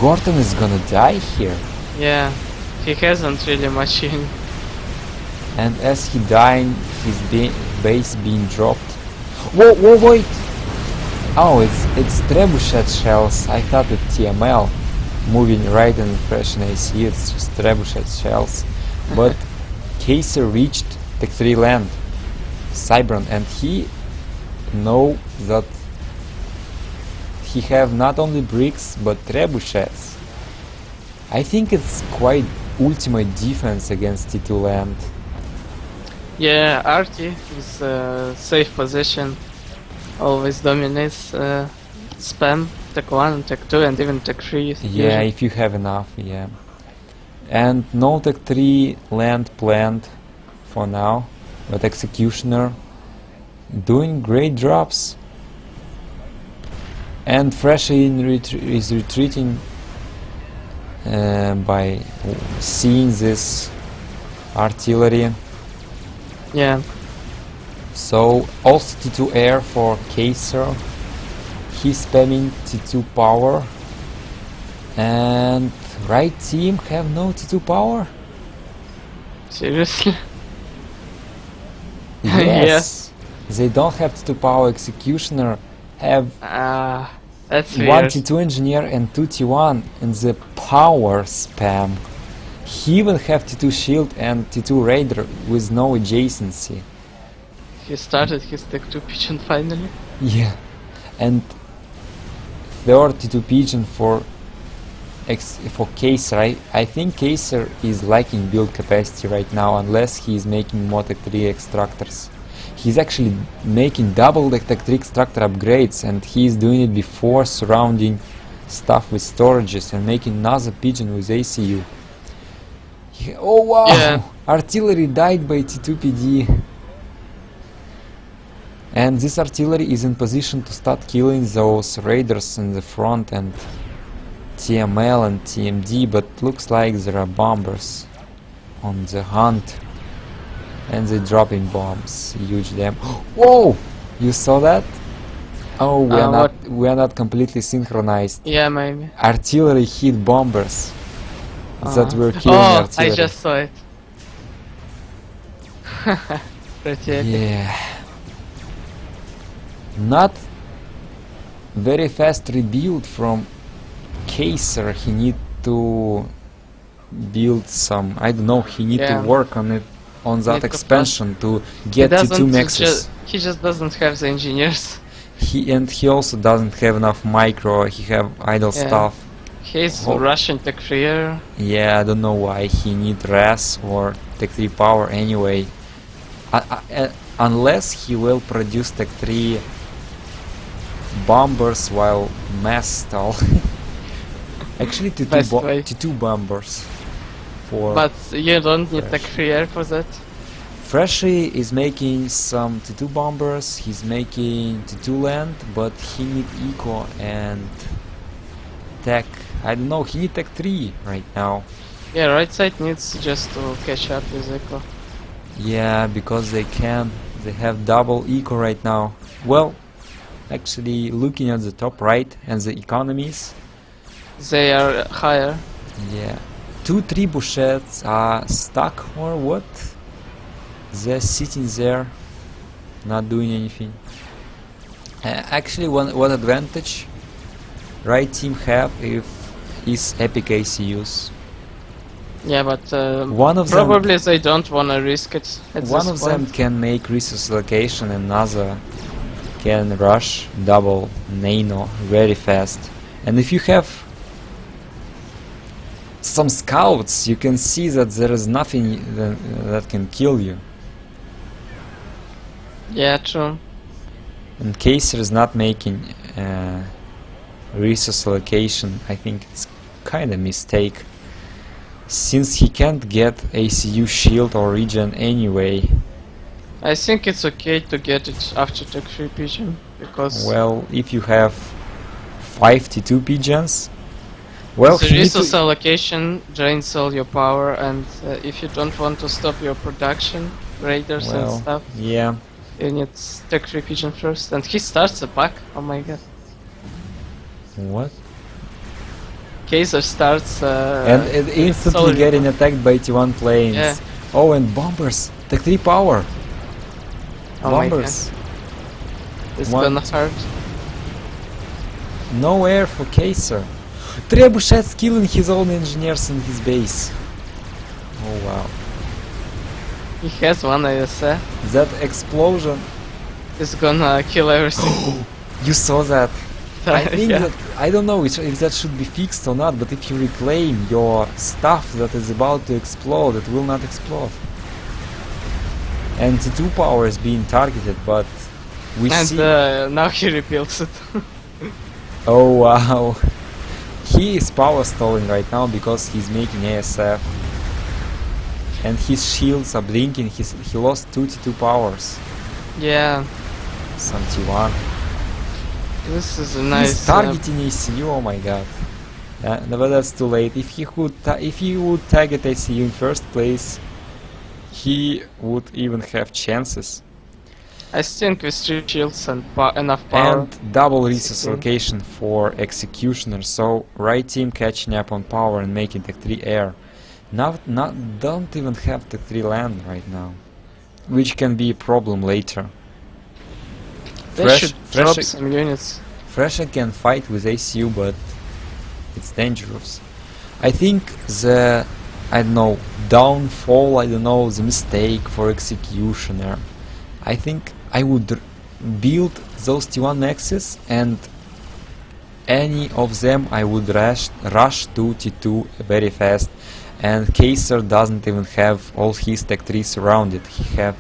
Gordon is gonna die here. yeah, he hasn't really much in. And as he dying, his base being dropped. Whoa, wait! Oh, it's trebuchet shells. I thought it's TML moving right and fresh in AC. It's just trebuchet shells. But Kaser reached Tech 3 land, Cybron, and he know that he have not only bricks but trebuchets. I think it's quite ultimate defense against T2 land. Yeah, Artie is safe position, always dominates spam, Tech 1, Tech 2 and even Tech 3. Yeah, usually. if you have enough, yeah. And no Tech 3 land planned for now, but Executioner doing great drops. And Fresh is retreating by seeing this artillery. Yeah, So also T2 air for Kaser. He's spamming T2 power. And right team have no T2 power? seriously. Yes. They don't have T2 power. Executioner have That's 1 weird. T2 engineer and 2 T1 in the power spam. He even have T2 shield and T2 raider with no adjacency. He started his Tech 2 pigeon finally. Yeah, and third T2 pigeon for Kaiser. I think Kaiser is lacking build capacity right now unless he is making more Tech 3 extractors. He's actually making double the Tech 3 extractor upgrades, and he is doing it before surrounding stuff with storages and making another pigeon with ACU. Oh wow! Yeah. Artillery died by T2 PD. And this artillery is in position to start killing those raiders in the front and TML and TMD, but looks like there are bombers on the hunt. And they're dropping bombs. Huge damn. Whoa! You saw that? Oh, we are not completely synchronized. Yeah, maybe. Artillery hit bombers that were killing Oh, artillery. I just saw it. Pretty epic. Yeah. Not very fast rebuild from Kaiser. He need to build some, I don't know, he need Yeah. to work on it, on that Need to expansion to get to 2 maxes. He just doesn't have the engineers. He also doesn't have enough micro. He have idle Yeah. stuff. He's Oh. Russian Tech 3. Yeah, I don't know why he need RAS or Tech 3 power anyway. Unless he will produce Tech 3 bombers while mass stall. Actually, Best way. T2 bombers. For But you don't need Tech Fresh. 3 for that. Freshy is making some T2 bombers. He's making T2 land, but he need eco and tech. I don't know. He need Tech 3 right now. Yeah, right side needs just to catch up with Echo. Yeah, because they can. They have double eco right now. Well, actually, looking at the top right and the economies, They are higher. yeah, 2 trebuchets are stuck or what? They're sitting there, not doing anything. Actually, one advantage right team have is epic ACUs. Yeah, but One of them- probably they don't wanna risk it at One this of them point. can make resource allocation, another can rush double nano very fast. And if you have some scouts, you can see that there is nothing that can kill you. Yeah, true. And Kaiser is not making resource allocation. I think it's kind of mistake, since he can't get ACU shield or regen anyway. I think it's okay to get it after Tech 3 pigeon, because Well, if you have 5 T2 pigeons, well, the he need resource to, allocation drains all your power, and if you don't want to stop your production, raiders and well, stuff, yeah. you need Tech 3 pigeon first. And he starts a pack, oh my god. What? Kaiser starts And it instantly solid. getting attacked by T1 planes. Yeah. Oh, and bombers! Tech 3 power! Oh my Bombers! It's One, gonna hurt. No air for Kaiser. Trebuchet's killing his own engineers in his base. Oh wow. He has one ASA. That explosion. It's gonna kill everything. You saw that. I think Yeah. that, I don't know if that should be fixed or not, but if you reclaim your stuff that is about to explode, it will not explode. And T2 power is being targeted, but we And see... now he rebuilds it. Oh wow. He is power stalling right now because he's making ASF. And his shields are blinking. He lost 2 T2 powers. Yeah, Some T1. this is a He's nice. targeting ACU, oh my god. No, but that's too late. If he would target ACU in first place, he would even have chances. I think with 3 shields and enough power. And double resource Sixteen. allocation for Executioner, so right team catching up on power and making Tech 3 air. Don't even have Tech 3 land right now, which can be a problem later. They Fresh, should fresh, drop some units. Fresher can fight with ACU, but it's dangerous. I think the, I don't know, downfall, I don't know, the mistake for Executioner. I think I would build those T1 Nexus, and any of them I would rush to T2 very fast, and Kaiser doesn't even have all his Tech 3 surrounded. He have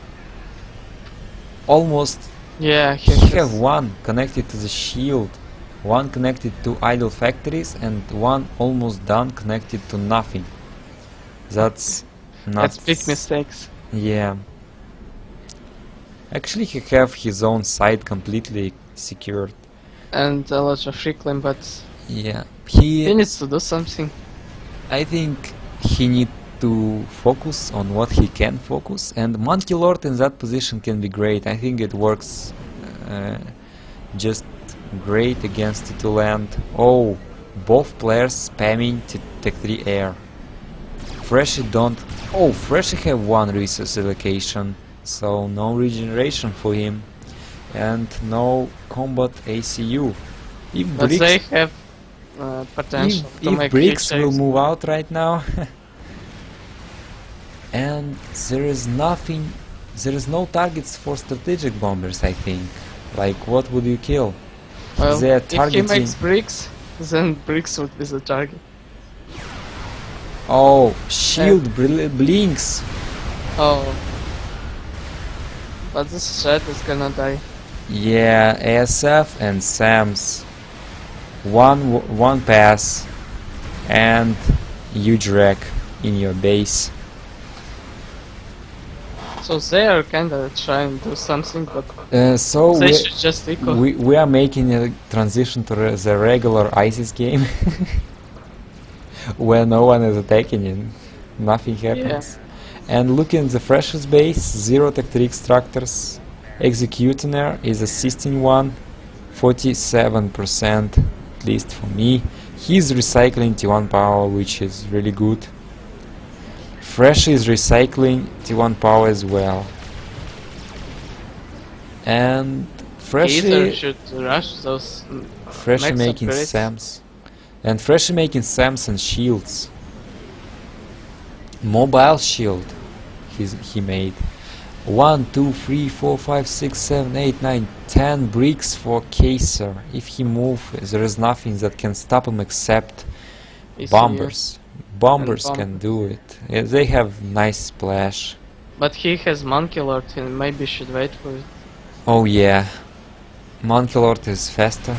almost, Yeah, he he have has. one connected to the shield, one connected to idle factories, and one almost done connected to nothing. That's not... That's big mistakes. Yeah. Actually, he have his own side completely secured. And a lot of reclaim, but Yeah. he needs to do something. I think he need to focus on what he can focus, and Monkey Lord in that position can be great. I think it works just great against T2 land. Oh, both players spamming Tech 3 air. Freshy don't... Oh, Freshy have one resource allocation, so no regeneration for him, and no combat ACU. If But they Bricks, have potential to if make Bricks huge will saves. move out right now, and there is nothing, there is no targets for strategic bombers, I think. Like, what would you kill? Well, They're if he targeting... makes bricks, then bricks would be the target. Oh, shield blinks. Oh. But this shot is gonna die. Yeah, ASF and SAMS. One pass and huge wreck in your base. So they are kinda trying to do something, but So they should just equal. we are making a transition to the regular ISIS game, where no one is attacking and nothing happens. And looking at the freshest base, 0 Tech 3 extractors. Executioner is assisting one, 47% at least for me. He's recycling T1 power, which is really good. Fresh is recycling T1 power as well. And Either Fresh should rush those Fresh max making upgrades. SAMs. And Fresh making SAMs and shields. Mobile shield he made. 1, 2, 3, 4, 5, 6, 7, 8, 9, 10 bricks for Kaiser. If he move, there is nothing that can stop him except ECU. bombers. Bombers bomb. can do it. Yeah, they have nice splash. But he has Monkey Lord and maybe should wait for it. Oh yeah. Monkey Lord is faster.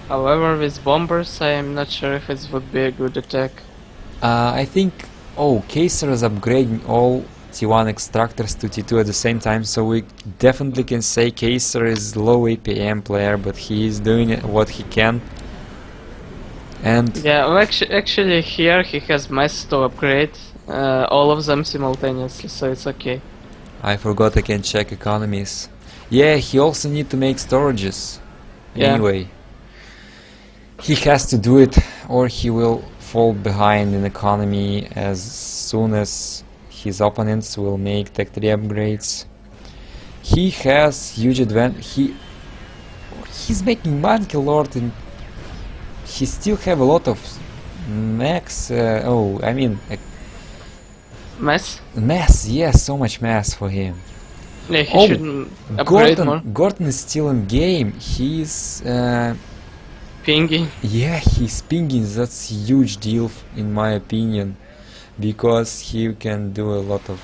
However, with bombers, I am not sure if it would be a good attack. I think... Oh, Kaiser is upgrading all T1 extractors to T2 at the same time, so we definitely can say Kaiser is low APM player, but he is doing what he can. And Yeah, well, actually here he has mass to upgrade, all of them simultaneously, so it's okay. I forgot I can check economies. Yeah, he also need to make storages. Yeah. Anyway, he has to do it, or he will fall behind in economy as soon as his opponents will make Tech 3 upgrades. He has huge advantage. He's making Monkey Lord, and he still have a lot of max. Mass? Mass. Yes, so much mass for him. Yeah, he Oh, should upgrade more. Gordon is still in game. He's Pingy. yeah, he's pinging. That's a huge deal in my opinion, because he can do a lot of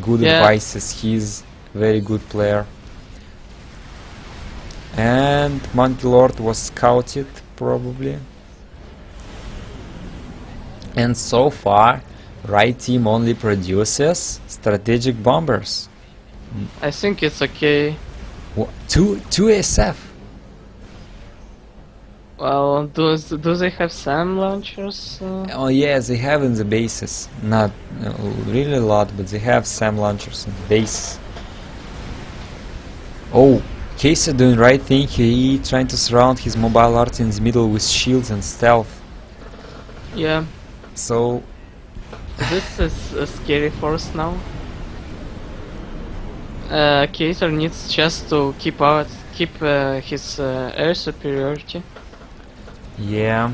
good Yeah. advices. He's very good player. And Monkey Lord was scouted probably. And so far, right team only produces strategic bombers. I think it's okay. Two ASF. Well, do they have SAM launchers? Oh yeah, they have in the bases. Not really a lot, but they have SAM launchers in the base. Oh, Casey doing right thing. He trying to surround his mobile arts in the middle with shields and stealth. Yeah, So this is a scary force now. Cater needs just to keep his air superiority Yeah.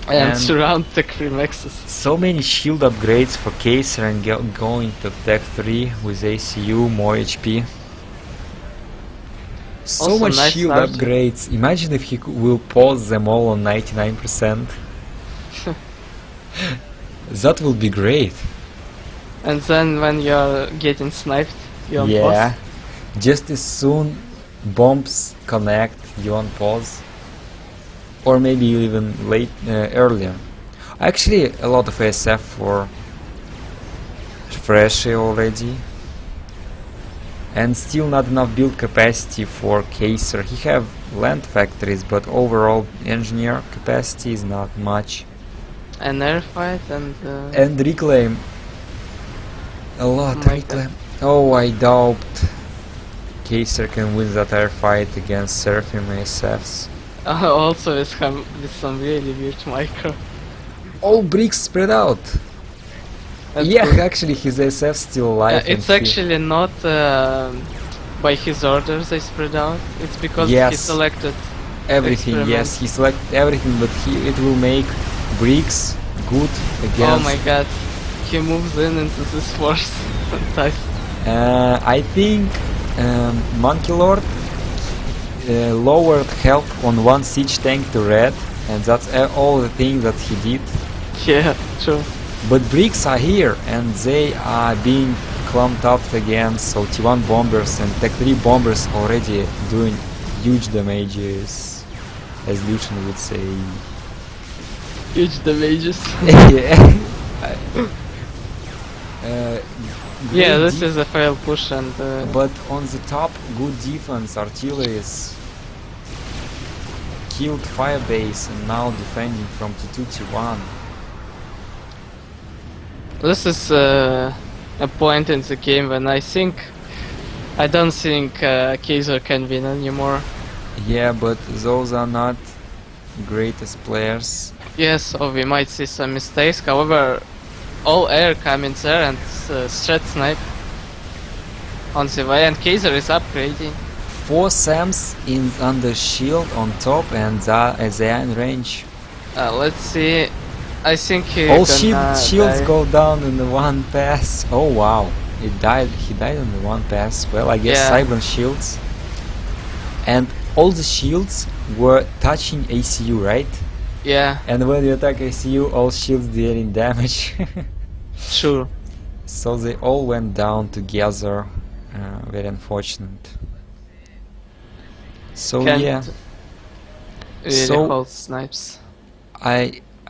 and surround the Cremexes. So many shield upgrades for Kaiser and going to Tech 3 with ACU, more HP. So Also much nice shield Nardi. upgrades. Imagine if he will pause them all on 99%. That will be great. And then when you're getting sniped, you unpause. Yeah. Just as soon bombs connect, you unpause. Or maybe even earlier. Actually, a lot of SF for Freshy already. And still not enough build capacity for Kaiser. He have land factories, but overall engineer capacity is not much. An air fight And reclaim. A lot my reclaim. Oh, I doubt Kaiser can win that air fight against Seraphim ASFs. also with some really weird micro. All bricks spread out. That's Yeah, good. actually his SF still alive. and It's he- actually not by his orders they spread out. It's because he Yes. selected. everything. Yes, experiment. he selected everything, but it will make bricks good against. Oh my god, he moves into this force. Nice. I think Monkey Lord lowered health on one siege tank to red, and that's all the thing that he did. Yeah, true. But bricks are here, and they are being clumped up against so T1 bombers and Tech 3 bombers already doing huge damages, as Lucian would say. Huge damages. Yeah. Yeah, great this is a fail push and But on the top, good defense, artilleries killed Firebase and now defending from T2 T1. this is a point in the game when I don't think Kaiser can win anymore. Yeah, but those are not greatest players. Yes, so we might see some mistakes. However, all air come in there and strat snipe on the way, and Kaiser is upgrading. 4 Sams in under shield on top, and they are in range. Let's see. I think he All gonna shields die. go down in the one pass. Oh wow, he died in the one pass. Well, I guess Yeah. Cybern shields. And all the shields were touching ACU, right? Yeah, And when you attack ACU, all shields dealing damage. sure. So they all went down together. Very unfortunate. So Can't yeah, really So- hold snipes.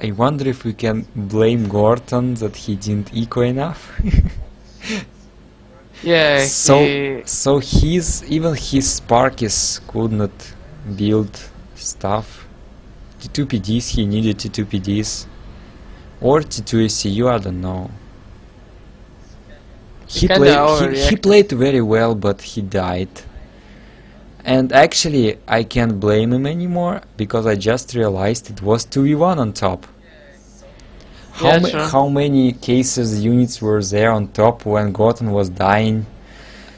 I wonder if we can blame Gorton that he didn't eco enough. Yeah, So even his Sparkis could not build stuff. T2 PDs, he needed T2 PDs. Or T2 ACU, I don't know. He kinda played very well, but he died. And actually, I can't blame him anymore, because I just realized it was 2v1 on top. Yeah, sure. How many cases units were there on top when Goten was dying?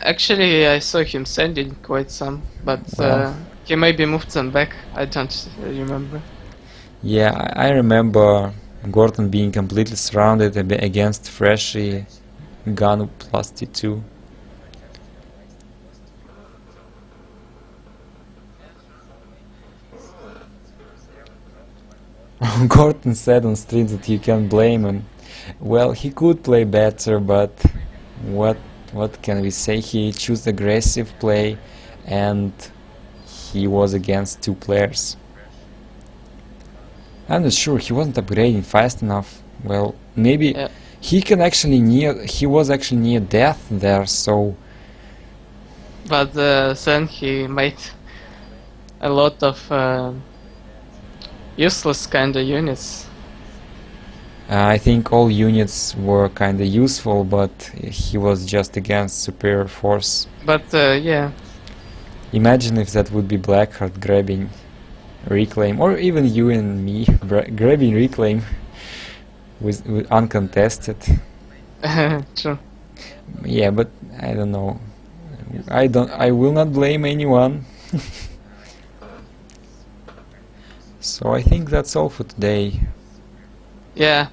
Actually, I saw him sending quite some, but Well. he maybe moved them back. I don't remember. Yeah, I remember Gordon being completely surrounded against Freshy gun plus T2. Gordon said on stream that you can blame him. Well, he could play better, but what can we say? He chose aggressive play, and he was against 2 players. I'm not sure, he wasn't upgrading fast enough. Well, maybe Yeah. he was actually near death there, so But then he made a lot of useless kind of units. I think all units were kinda useful, but he was just against superior force. But yeah, Imagine if that would be Blackheart grabbing Reclaim, or even you and me grabbing Reclaim with uncontested. true. Yeah, but I don't know. I will not blame anyone. So I think that's all for today. Yeah,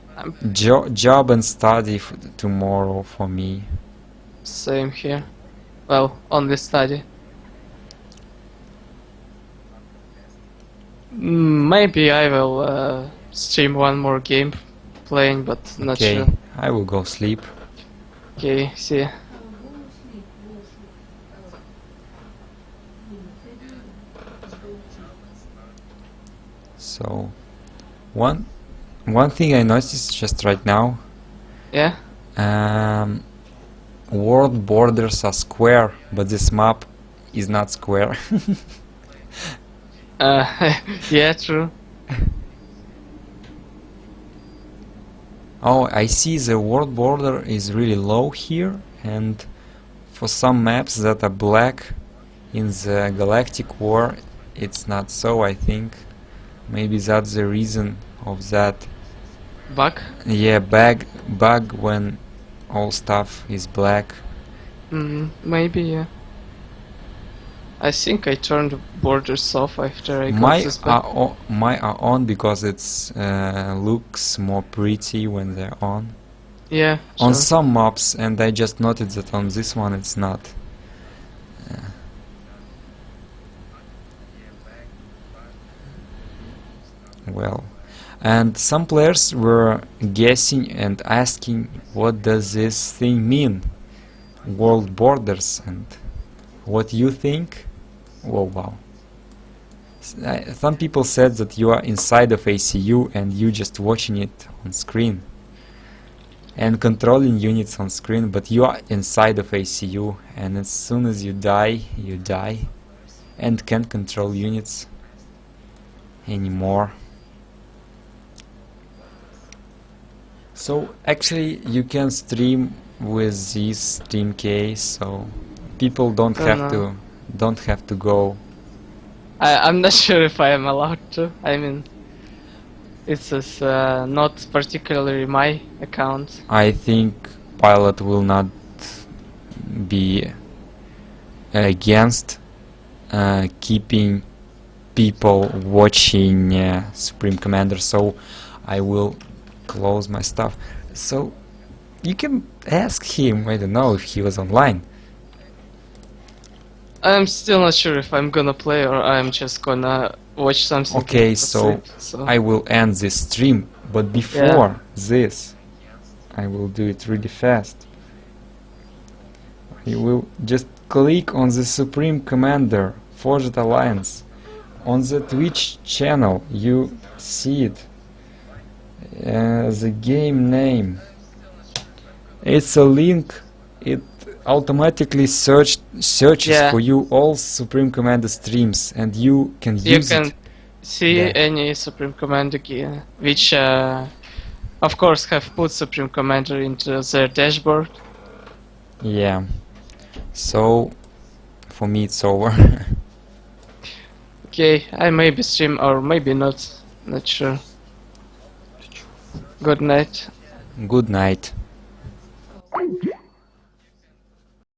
Job and study tomorrow for me. same here. Well, only study. Maybe I will stream one more game playing, but not Okay, sure. I will go sleep. Okay, see ya. So, one thing I noticed just right now, Yeah? world borders are square, but this map is not square. Yeah, true. Oh, I see the world border is really low here, and for some maps that are black in the Galactic War, it's not so, I think. Maybe that's the reason of that. Bug? Yeah, bug when all stuff is black. Maybe, yeah. I think I turned borders off after I got My this back. my are on because it's looks more pretty when they're on. Yeah, On sure. some maps, and I just noticed that on this one it's not. Well, and some players were guessing and asking what does this thing mean, world borders, and what you think? Oh wow. Some people said that you are inside of ACU and you just watching it on screen and controlling units on screen, but you are inside of ACU, and as soon as you die and can't control units anymore. So actually you can stream with this stream case, so people don't have to go. I'm not sure if I am allowed to. I mean, it's not particularly my account. I think Pilot will not be against keeping people watching Supreme Commander, so I will close my stuff. So you can ask him, I don't know if he was online. I'm still not sure if I'm gonna play or I'm just gonna watch something. Okay, and so sleep, so I will end this stream, but before this I will do it really fast. You will just click on the Supreme Commander Forged Alliance on the Twitch channel. You see it, the game name. It's a link. It automatically searches for you all Supreme Commander streams, and you can use you can it. see there. any Supreme Commander gear, which of course have put Supreme Commander into their dashboard. Yeah. So for me it's over. Okay, I maybe stream or maybe not. Not sure. Good night. Good night.